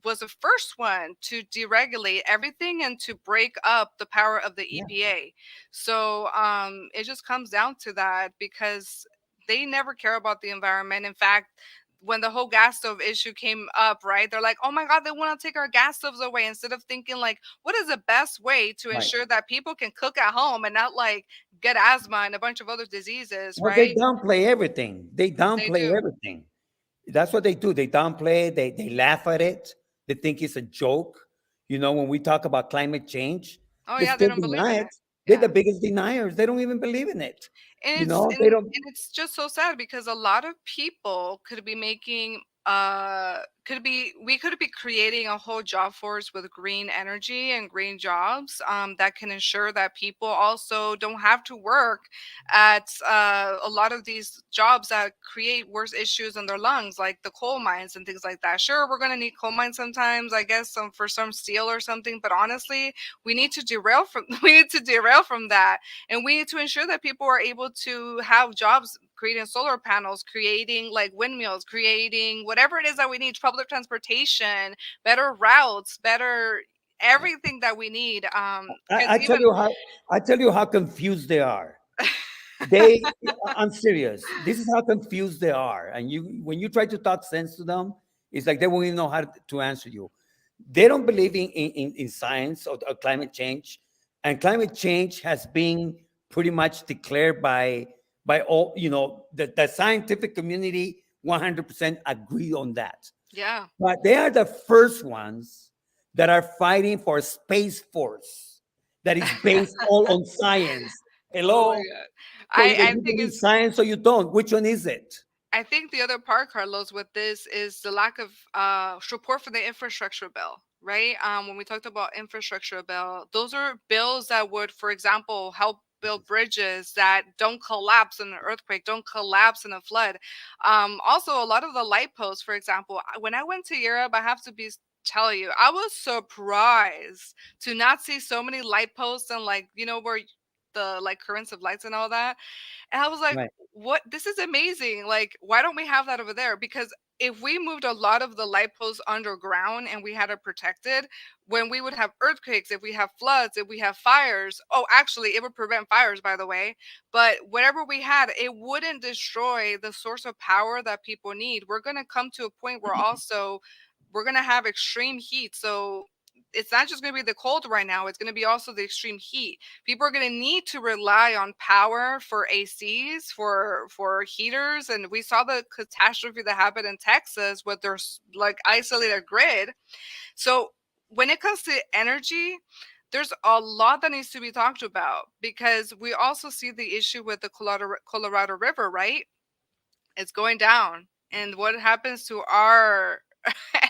was the first one to deregulate everything and to break up the power of the Yeah. EPA. So it just comes down to that because they never care about the environment. In fact, when the whole gas stove issue came up, right? They're like, "Oh my God, they want to take our gas stoves away," instead of thinking like, "What is the best way to Right. ensure that people can cook at home and not like get asthma and a bunch of other diseases?" Well, they Right? downplay everything. They They downplay do. everything. That's what they do. They downplay. They laugh at it. They think it's a joke. When we talk about climate change, Oh they yeah, they still don't believe deny in it. it. They're the Yeah. biggest deniers. They don't even believe in it. And You it's know, and, they don't. and it's just so sad because a lot of people could be making could be we could be creating a whole job force with green energy and green jobs that can ensure that people also don't have to work at a lot of these jobs that create worse issues in their lungs, like the coal mines and things like that. Sure, we're going to need coal mines sometimes, I guess, for some steel or something, but honestly, we need to derail from we need to derail from that, and we need to ensure that people are able to have jobs creating solar panels, creating like windmills, creating whatever it is that we need, public transportation, better routes, better everything that we need. Because I tell even you how. I tell you how confused they are. They. I'm serious. This is how confused they are. And when you try to talk sense to them, it's like they won't even know how to answer you. They don't believe in science or climate change, and climate change has been pretty much declared by all. The scientific community 100% agree on that. yeah. But they are the first ones that are fighting for a space force that is based all on science. Oh my Hello. god. So either I you think believe it's science or you don't. Which one is it? I think the other part, Carlos, with this is the lack of support for the infrastructure bill, right? When we talked about infrastructure bill, those are bills that would, for example, help build bridges that don't collapse in an earthquake, don't collapse in a flood. Also, a lot of the light posts, for example, when I went to Europe, I have to be tell you, I was surprised to not see so many light posts and like where the like currents of lights and all that, and I was like, Right. what? This is amazing. Like, why don't we have that over there? Because if we moved a lot of the light posts underground and we had it protected, when we would have earthquakes, if we have floods, if we have fires, oh, actually, it would prevent fires, by the way. But whatever we had, it wouldn't destroy the source of power that people need. We're going to come to a point where also we're going to have extreme heat. So it's not just going to be the cold right now, it's going to be also the extreme heat. People are going to need to rely on power for ACs, for heaters, and we saw the catastrophe that happened in Texas with their like isolated grid. So when it comes to energy, there's a lot that needs to be talked about because we also see the issue with the Colorado River, right? It's going down. And what happens to our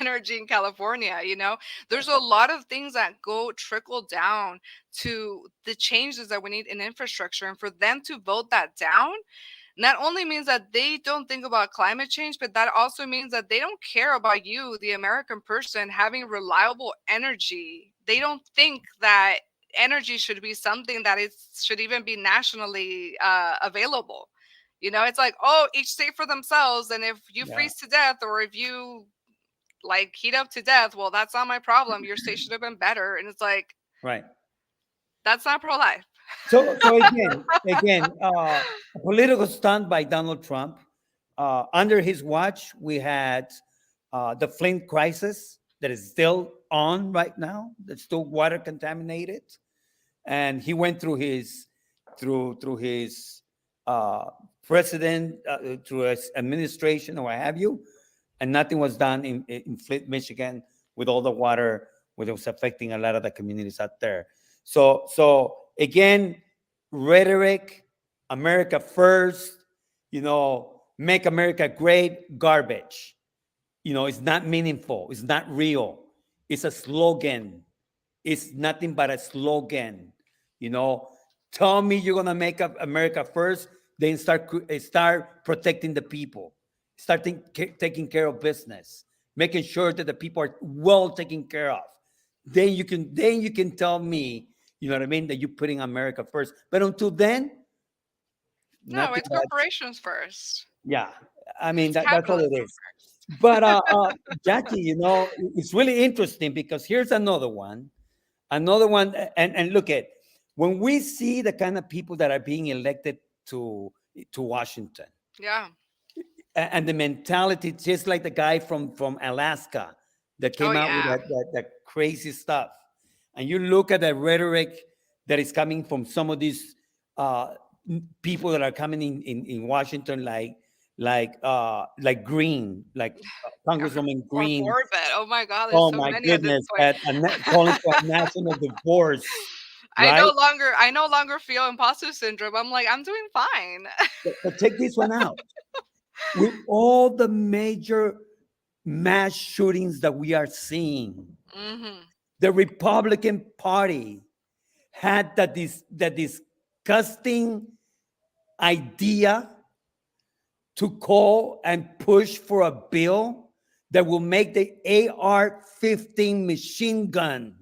energy in California? There's a lot of things that go trickle down to the changes that we need in infrastructure. And for them to vote that down, not only means that they don't think about climate change, but that also means that they don't care about you, the American person, having reliable energy. They don't think that energy should be something that it should even be nationally available. It's like, oh, each state for themselves. And if you Yeah. freeze to death or if you like heat up to death, well, that's not my problem. Your state should have been better. And it's like, Right. that's not pro life. So again, a political stunt by Donald Trump. Under his watch, we had the Flint crisis that is still on right now. That's still water contaminated, and he went through his uh, president, through his administration or what have you, and nothing was done in Flint, Michigan, with all the water, which was affecting a lot of the communities out there. So again, rhetoric, America first, make America great, garbage. It's not meaningful. It's not real. It's a slogan. It's nothing but a slogan. You know, Tell me you're gonna make up America first, then start protecting the people, start taking care of business, making sure that the people are well taken care of. Then you can tell me, you know what I mean, that you're putting America first. But until then, No, nothing it's but corporations first. yeah. I mean It's that's all it capitalism is. first. But Jackie, it's really interesting because here's another one, and look at when we see the kind of people that are being elected to Washington, Yeah. and the mentality, just like the guy from Alaska that Oh came out with yeah. that crazy stuff, and you look at the rhetoric that is coming from some of these uh, people that are coming in Washington, like Green, like Congresswoman Or Green. Borbet. Oh my God, there's Oh so my many at this goodness, point. calling for a national divorce, I right? no longer I no longer feel imposter syndrome. I'm like, I'm doing fine. But check this one out. With all the major mass shootings that we are seeing, Hmm. the Republican Party had that disgusting idea to call and push for a bill that will make the AR-15 machine gun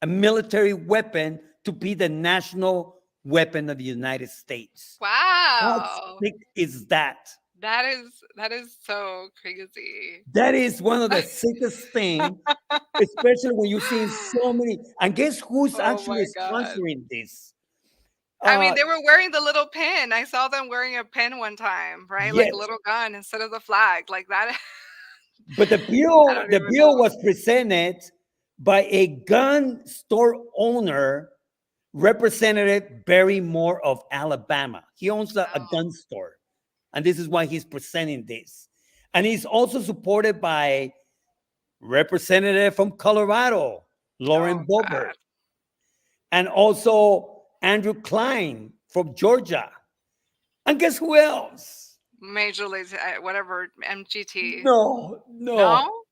a military weapon to be the national weapon of the United States. How Wow. sick is that? That is so crazy. That is one of the sickest things, especially when you're seeing so many. And guess who's Oh actually my God. sponsoring this? I mean, Uh, they were wearing the little pin. I saw them wearing a pin one time, right? Like a yes, little gun instead of the flag. Like that. but the I bill don't the even bill know. was presented by a gun store owner, Representative Barry Moore of Alabama. He owns a Oh, gun store, and this is why he's presenting this. And he's also supported by Representative from Colorado, oh Lauren Boebert, God. and also Andrew Klein from Georgia. And guess who else? Major League, whatever, MGT. No, no, No?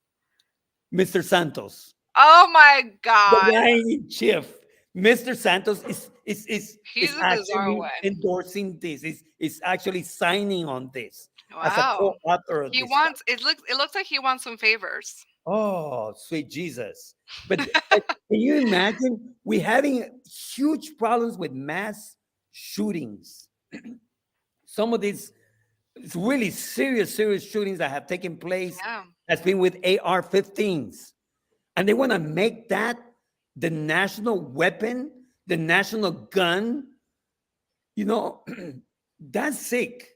Mr. Santos, Oh my the God. guy in chief. Mr. Santos He's is a bizarre actually one. endorsing this. Is actually signing on this as a Wow. co-author of He this stuff. wants it looks like he wants some favors. Oh, sweet Jesus! But can you imagine we having huge problems with mass shootings? Some of these really serious shootings that have taken place Yeah. has been with AR-15s, and they want to make that the national weapon, the national gun. You know, that's sick.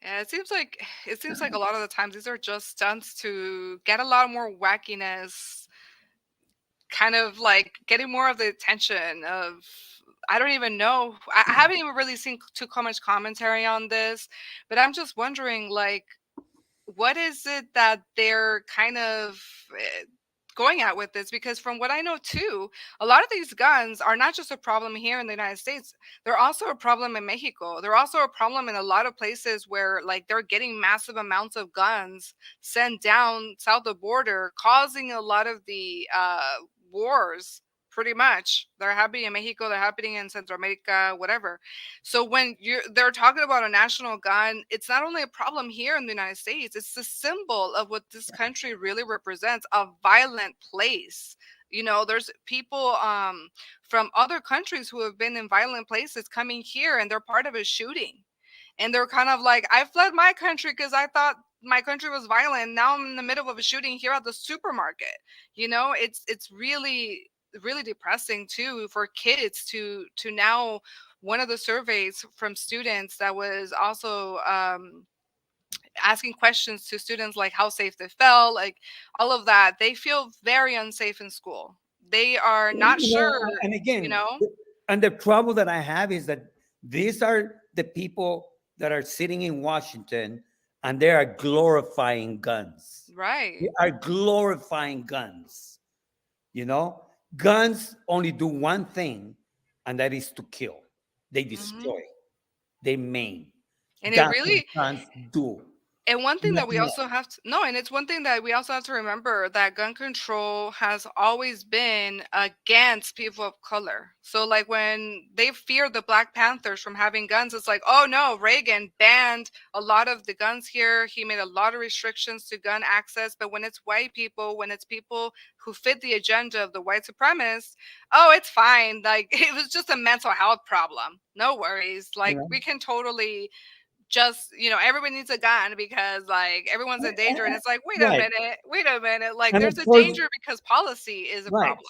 Yeah, it seems like a lot of the times these are just stunts to get a lot more wackiness, kind of like getting more of the attention of I don't even know. I haven't even really seen too much commentary on this, but I'm just wondering like what is it that they're kind of going at with this? Because from what I know too, a lot of these guns are not just a problem here in the United States. They're also a problem in Mexico. They're also a problem in a lot of places where like they're getting massive amounts of guns sent down south of border, causing a lot of the wars. Pretty much, they're happening in Mexico. They're happening in Central America, whatever. So when they're talking about a national gun, it's not only a problem here in the United States, it's the symbol of what this country really represents, a violent place. There's people from other countries who have been in violent places coming here and they're part of a shooting. And they're kind of like, I fled my country because I thought my country was violent. Now I'm in the middle of a shooting here at the supermarket. It's really really depressing too for kids to now, one of the surveys from students that was also asking questions to students like how safe they felt, like all of that. They feel very unsafe in school. They are not You know, sure, and you again, know. and the trouble that I have is that these are the people that are sitting in Washington and they are glorifying guns. They Right. are glorifying guns. You know, guns only do one thing, and that is to kill. They Hmm. destroy, they maim. And it That's what really, guns do. and one thing that we Nothing also else. have to no, and it's one thing that we also have to remember, that gun control has always been against people of color. So like when they fear the Black Panthers from having guns, it's like, oh no, Reagan banned a lot of the guns here. He made a lot of restrictions to gun access. But when it's white people, when it's people who fit the agenda of the white supremacists, oh, it's fine. Like it was just a mental health problem. No worries. You Like know, we can totally just, everybody needs a gun because like everyone's in danger, and it's like, right. wait a minute, like And there's of a course, danger because policy is a right. problem.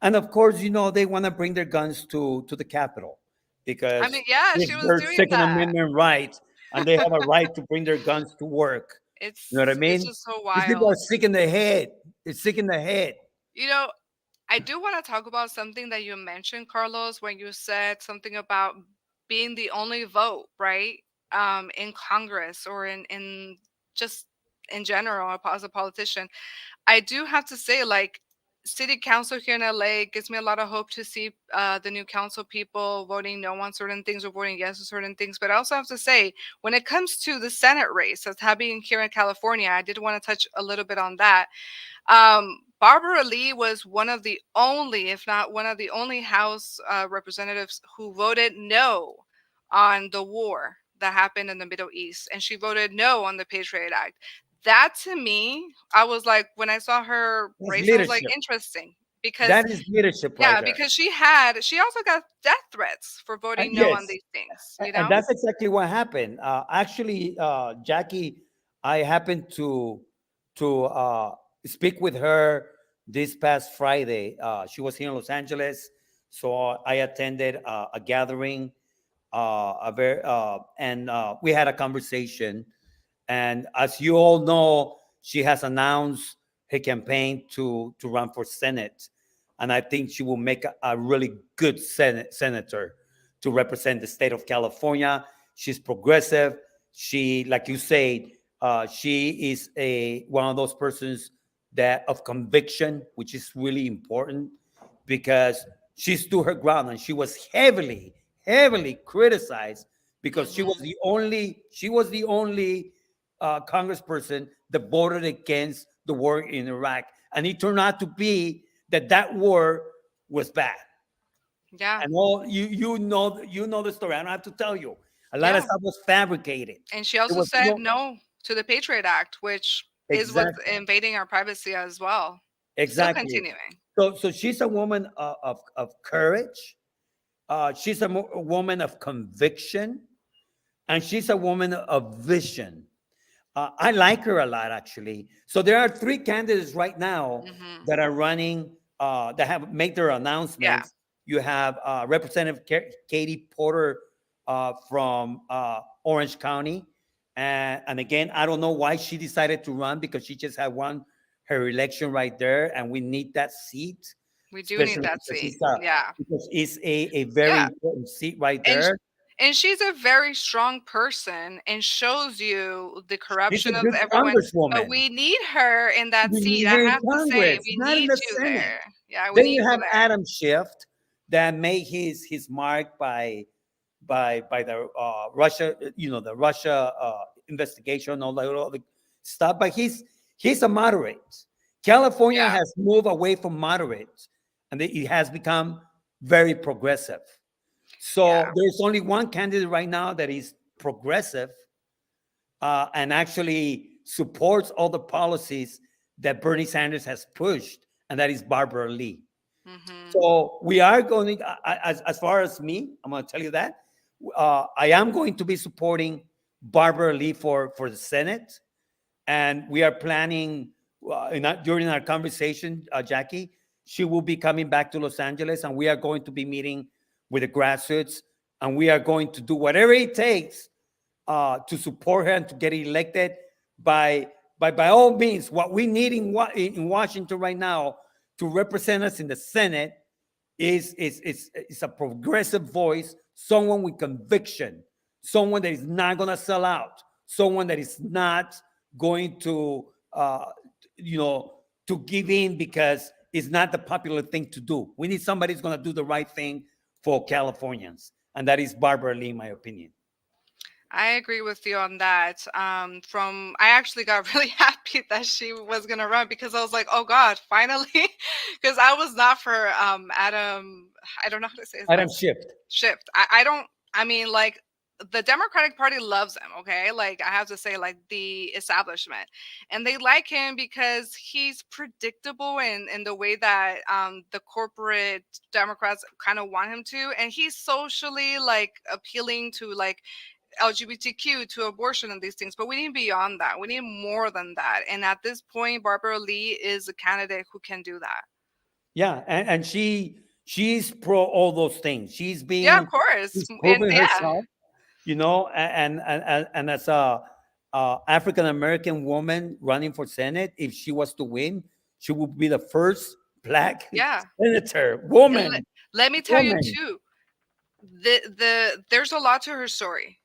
And of course, they want to bring their guns to the Capitol I because mean, yeah, she it's was their doing Second that. Amendment right, and they have a right to bring their guns to work. You know what I It's mean? just so These people are wild. sick in the head. They're sick in the head. you know I do want to talk about something that you mentioned, Carlos, when you said something about being the only vote, right? In Congress, or in just in general as a politician. I do have to say, like, city council here in LA gives me a lot of hope to see the new council people voting no on certain things or voting yes on certain things. But I also have to say, when it comes to the Senate race that's happening here in California, I did want to touch a little bit on that. Barbara Lee was one of the only, if not one of the only House representatives who voted no on the war that happened in the Middle East, and she voted no on the Patriot Act. That to me, I was like, when I saw her That's race, I was like, leadership. interesting, because That is leadership right yeah, there. because she also got death threats for And voting no on yes, these things, and that's exactly what happened. Actually, Jackie, I happened to speak with her this past Friday. She was here in Los Angeles, so I attended a gathering. And we had a conversation. And as you all know, she has announced her campaign to run for Senate, and I think she will make a really good senator to represent the state of California. She's progressive. She, like you say, she is a one of those persons that of conviction, which is really important because she stood her ground and she was heavily criticized because hmm she was the only congressperson that voted against the war in Iraq, and it turned out to be that war was bad. yeah, And all you know the story. I don't have to tell you. A lot of yeah. stuff was fabricated. And she It also was said no to the Patriot Act, which is what's exactly invading our privacy as well. Still exactly. continuing. So she's a woman of courage. She's a woman of conviction, and she's a woman of vision. I like her a lot, actually. So there are three candidates right now Hmm. that are running, that have made their Yeah. announcements. You have Representative Katie Porter from Orange County. And again, I don't know why she decided to run because she just had won her election right there, and we need that seat, We do need especially that seat. Yeah. because it's a very Yeah. important seat right And there. and she's a very strong person and shows you the She's a corruption of good everyone. But congresswoman. we need her in that We seat. need I her in have to say, Congress, we not in need the you Senate. there. Yeah, we Then need you you have there. Adam Schiff that made his mark by the Russia, the Russia investigation, all the stuff. But he's a moderate. California Yeah. has moved away from moderate, and it has become very progressive. So Yeah. there's only one candidate right now that is progressive, and actually supports all the policies that Bernie Sanders has pushed, and that is Barbara Lee. Hmm. So we are going, as far as me, I'm going to tell you that I am going to be supporting Barbara Lee for the Senate, and we are planning during our conversation, Jackie. she will be coming back to Los Angeles, and we are going to be meeting with the grassroots, and we are going to do whatever it takes to support her and to get elected by all means. What we need in Washington right now to represent us in the Senate is a progressive voice, someone with conviction, someone that is not going to sell out, someone that is not going to you know to give in because it's not the popular thing to do. We need somebody who's going to do the right thing for Californians, and that is Barbara Lee, in my opinion. I agree with you on that. I actually got really happy that she was gonna run because I was like, oh God, finally, because I was not for Adam. I don't know how to say his Adam last Schiff. shift. I don't. I mean, like the Democratic Party loves him. Okay, like I have to say, like the establishment, and they like him because he's predictable in the way that the corporate Democrats kind of want him to, and he's socially like appealing to like LGBTQ to abortion and these things, but we need beyond that. We need more than that. And at this point, Barbara Lee is a candidate who can do that. Yeah, and she's pro all those things. Yeah, of course. She's And proven yeah, herself, and as a African American woman running for Senate, if she was to win, she would be the first black yeah. senator, And woman, let me tell you woman. too, there's a lot to her story.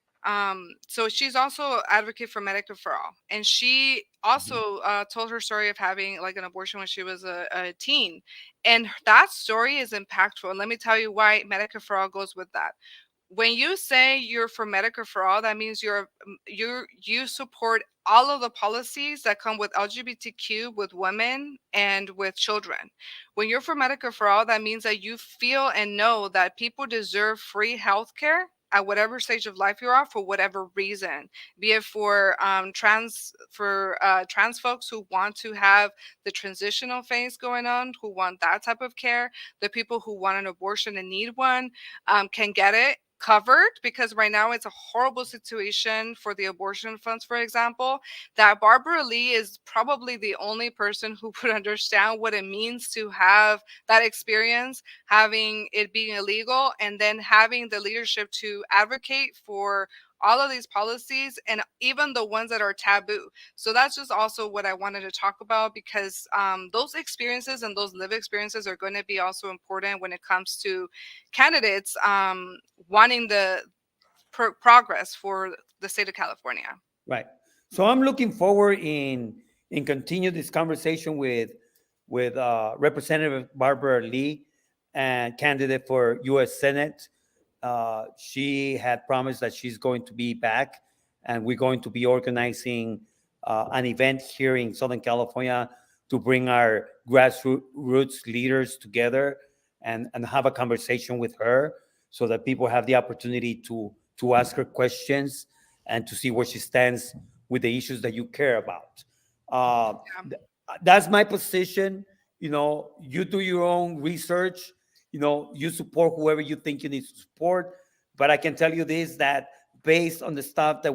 So she's also advocate for Medicare for all, and she also told her story of having like an abortion when she was a teen, and that story is impactful. And let me tell you why Medicare for all goes with that. When you say you're for Medicare for all, that means you support all of the policies that come with LGBTQ, with women, and with children. When you're for Medicare for all, that means that you feel and know that people deserve free health care at whatever stage of life you're at for whatever reason, be it for trans folks who want to have the transitional phase going on, who want that type of care, the people who want an abortion and need one can get it covered, because right now it's a horrible situation for the abortion funds, for example, that Barbara Lee is probably the only person who would understand what it means to have that experience, having it being illegal, and then having the leadership to advocate for all of these policies and even the ones that are taboo. So that's just also what I wanted to talk about, because those experiences and those live experiences are going to be also important when it comes to candidates wanting the progress for the state of California. Right. So I'm looking forward in continue this conversation with Representative Barbara Lee, and candidate for U.S. Senate. She had promised that she's going to be back, and we're going to be organizing an event here in Southern California to bring our grassroots leaders together and have a conversation with her, so that people have the opportunity to ask her questions and to see where she stands with the issues that you care about. Uh, Yeah. th- that's my position. You do your own research. You support whoever you think you need to support. But I can tell you this, that based on the stuff that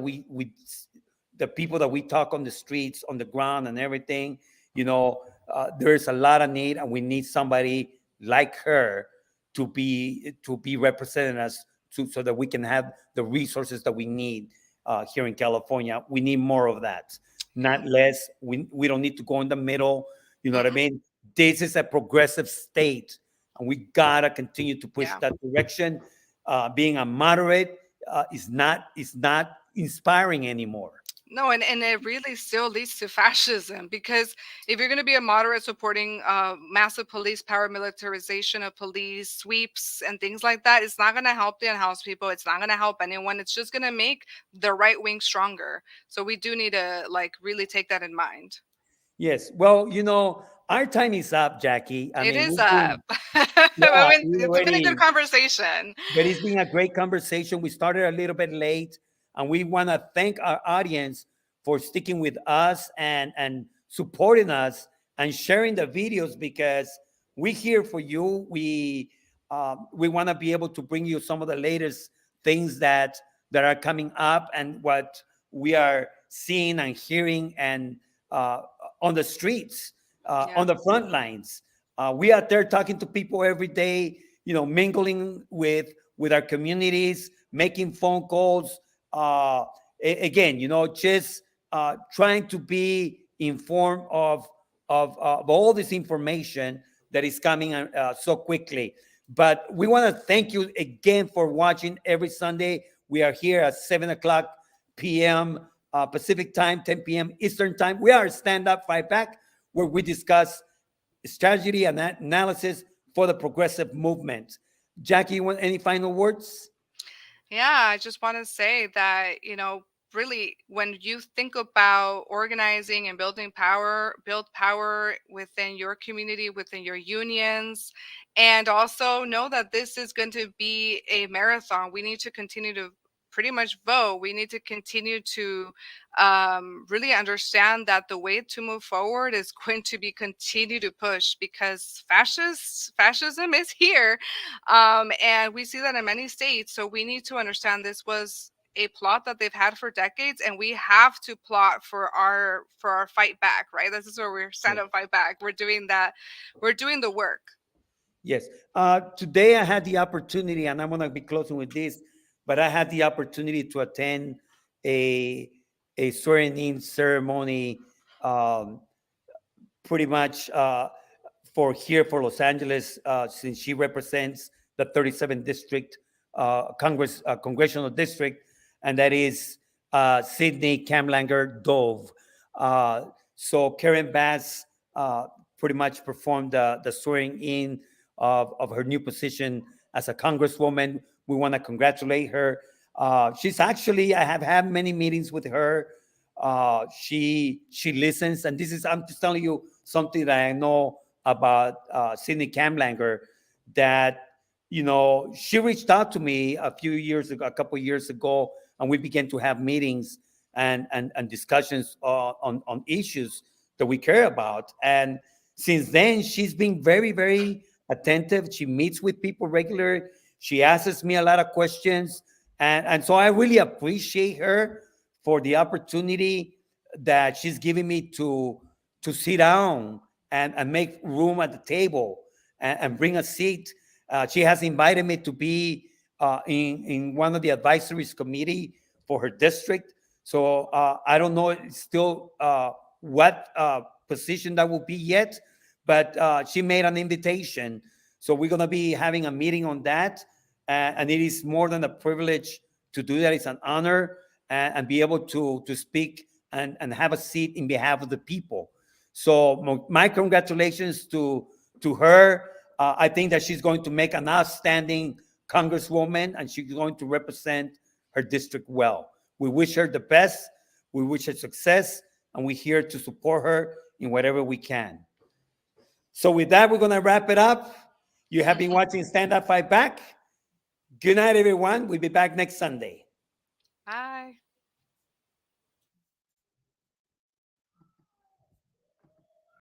the people that we talk on the streets, on the ground, and everything, there's a lot of need, and we need somebody like her to be representing us, so that we can have the resources that we need here in California. We need more of that, Yeah. not less. We don't need to go in the middle. You know what I Mhm. mean? This is a progressive state, and we gotta continue to push Yeah. that direction. Being a moderate is not inspiring anymore. No, and it really still leads to fascism, because if you're going to be a moderate supporting massive police power, militarization of police, sweeps, and things like that, it's not going to help the unhoused people. It's not going to help anyone. It's just going to make the right wing stronger. So we do need to like really take that in mind. Yes. Well, our time is up, Jackie. I It mean, is up. yeah, I mean, we it's been a good already. conversation. But it's been a great conversation. We started a little bit late, and we want to thank our audience for sticking with us and supporting us and sharing the videos, because we're here for you. We want to be able to bring you some of the latest things that are coming up, and what we are seeing and hearing, and on the streets, Yeah. on the front lines. We out there talking to people every day, mingling with our communities, making phone calls. Again, just trying to be informed of all this information that is coming so quickly. But we want to thank you again for watching every Sunday. We are here at 7 o'clock p.m. Pacific time, 10 p.m. Eastern time. We are Stand Up Fight Back, where we discuss strategy and analysis for the progressive movement. Jackie, you want any final words? Yeah, I just want to say that, really, when you think about organizing and building power, build power within your community, within your unions, and also know that this is going to be a marathon. We need to continue to pretty much vote. We need to continue to really understand that the way to move forward is going to be continue to push because fascism is here, and we see that in many states. So we need to understand this was a plot that they've had for decades, and we have to plot for our fight back. Right, this is where we're stand Yeah. up, fight back. We're doing that. We're doing the work. Yes. Today I had the opportunity, and I'm going to be closing with this, but I had the opportunity to attend a swearing-in ceremony, um, pretty much for here for Los Angeles, since she represents the 37th district congressional district, and that is Sydney Kamlanger Dove. So Karen Bass pretty much performed the swearing in of her new position as a congresswoman. We want to congratulate her. She's actually, I have had many meetings with her. She listens, and this is, I'm just telling you something that I know about Sydney Kamlanger, that she reached out to me a few years ago, a couple of years ago, and we began to have meetings and discussions on issues that we care about. And since then, she's been very, very attentive. She meets with people regularly. She asks me a lot of questions. And so I really appreciate her for the opportunity that she's giving me to sit down and make room at the table and bring a seat. She has invited me to be in one of the advisories committee for her district. So I don't know still what position that will be yet, but she made an invitation. So we're going to be having a meeting on that. And it is more than a privilege to do that. It's an honor and be able to speak and have a seat in behalf of the people. So my congratulations to her. I think that she's going to make an outstanding congresswoman, and she's going to represent her district well. We wish her the best. We wish her success, and we're here to support her in whatever we can. So with that, we're going to wrap it up. You have been watching Stand Up Fight Back. Good night, everyone. We'll be back next Sunday. Bye.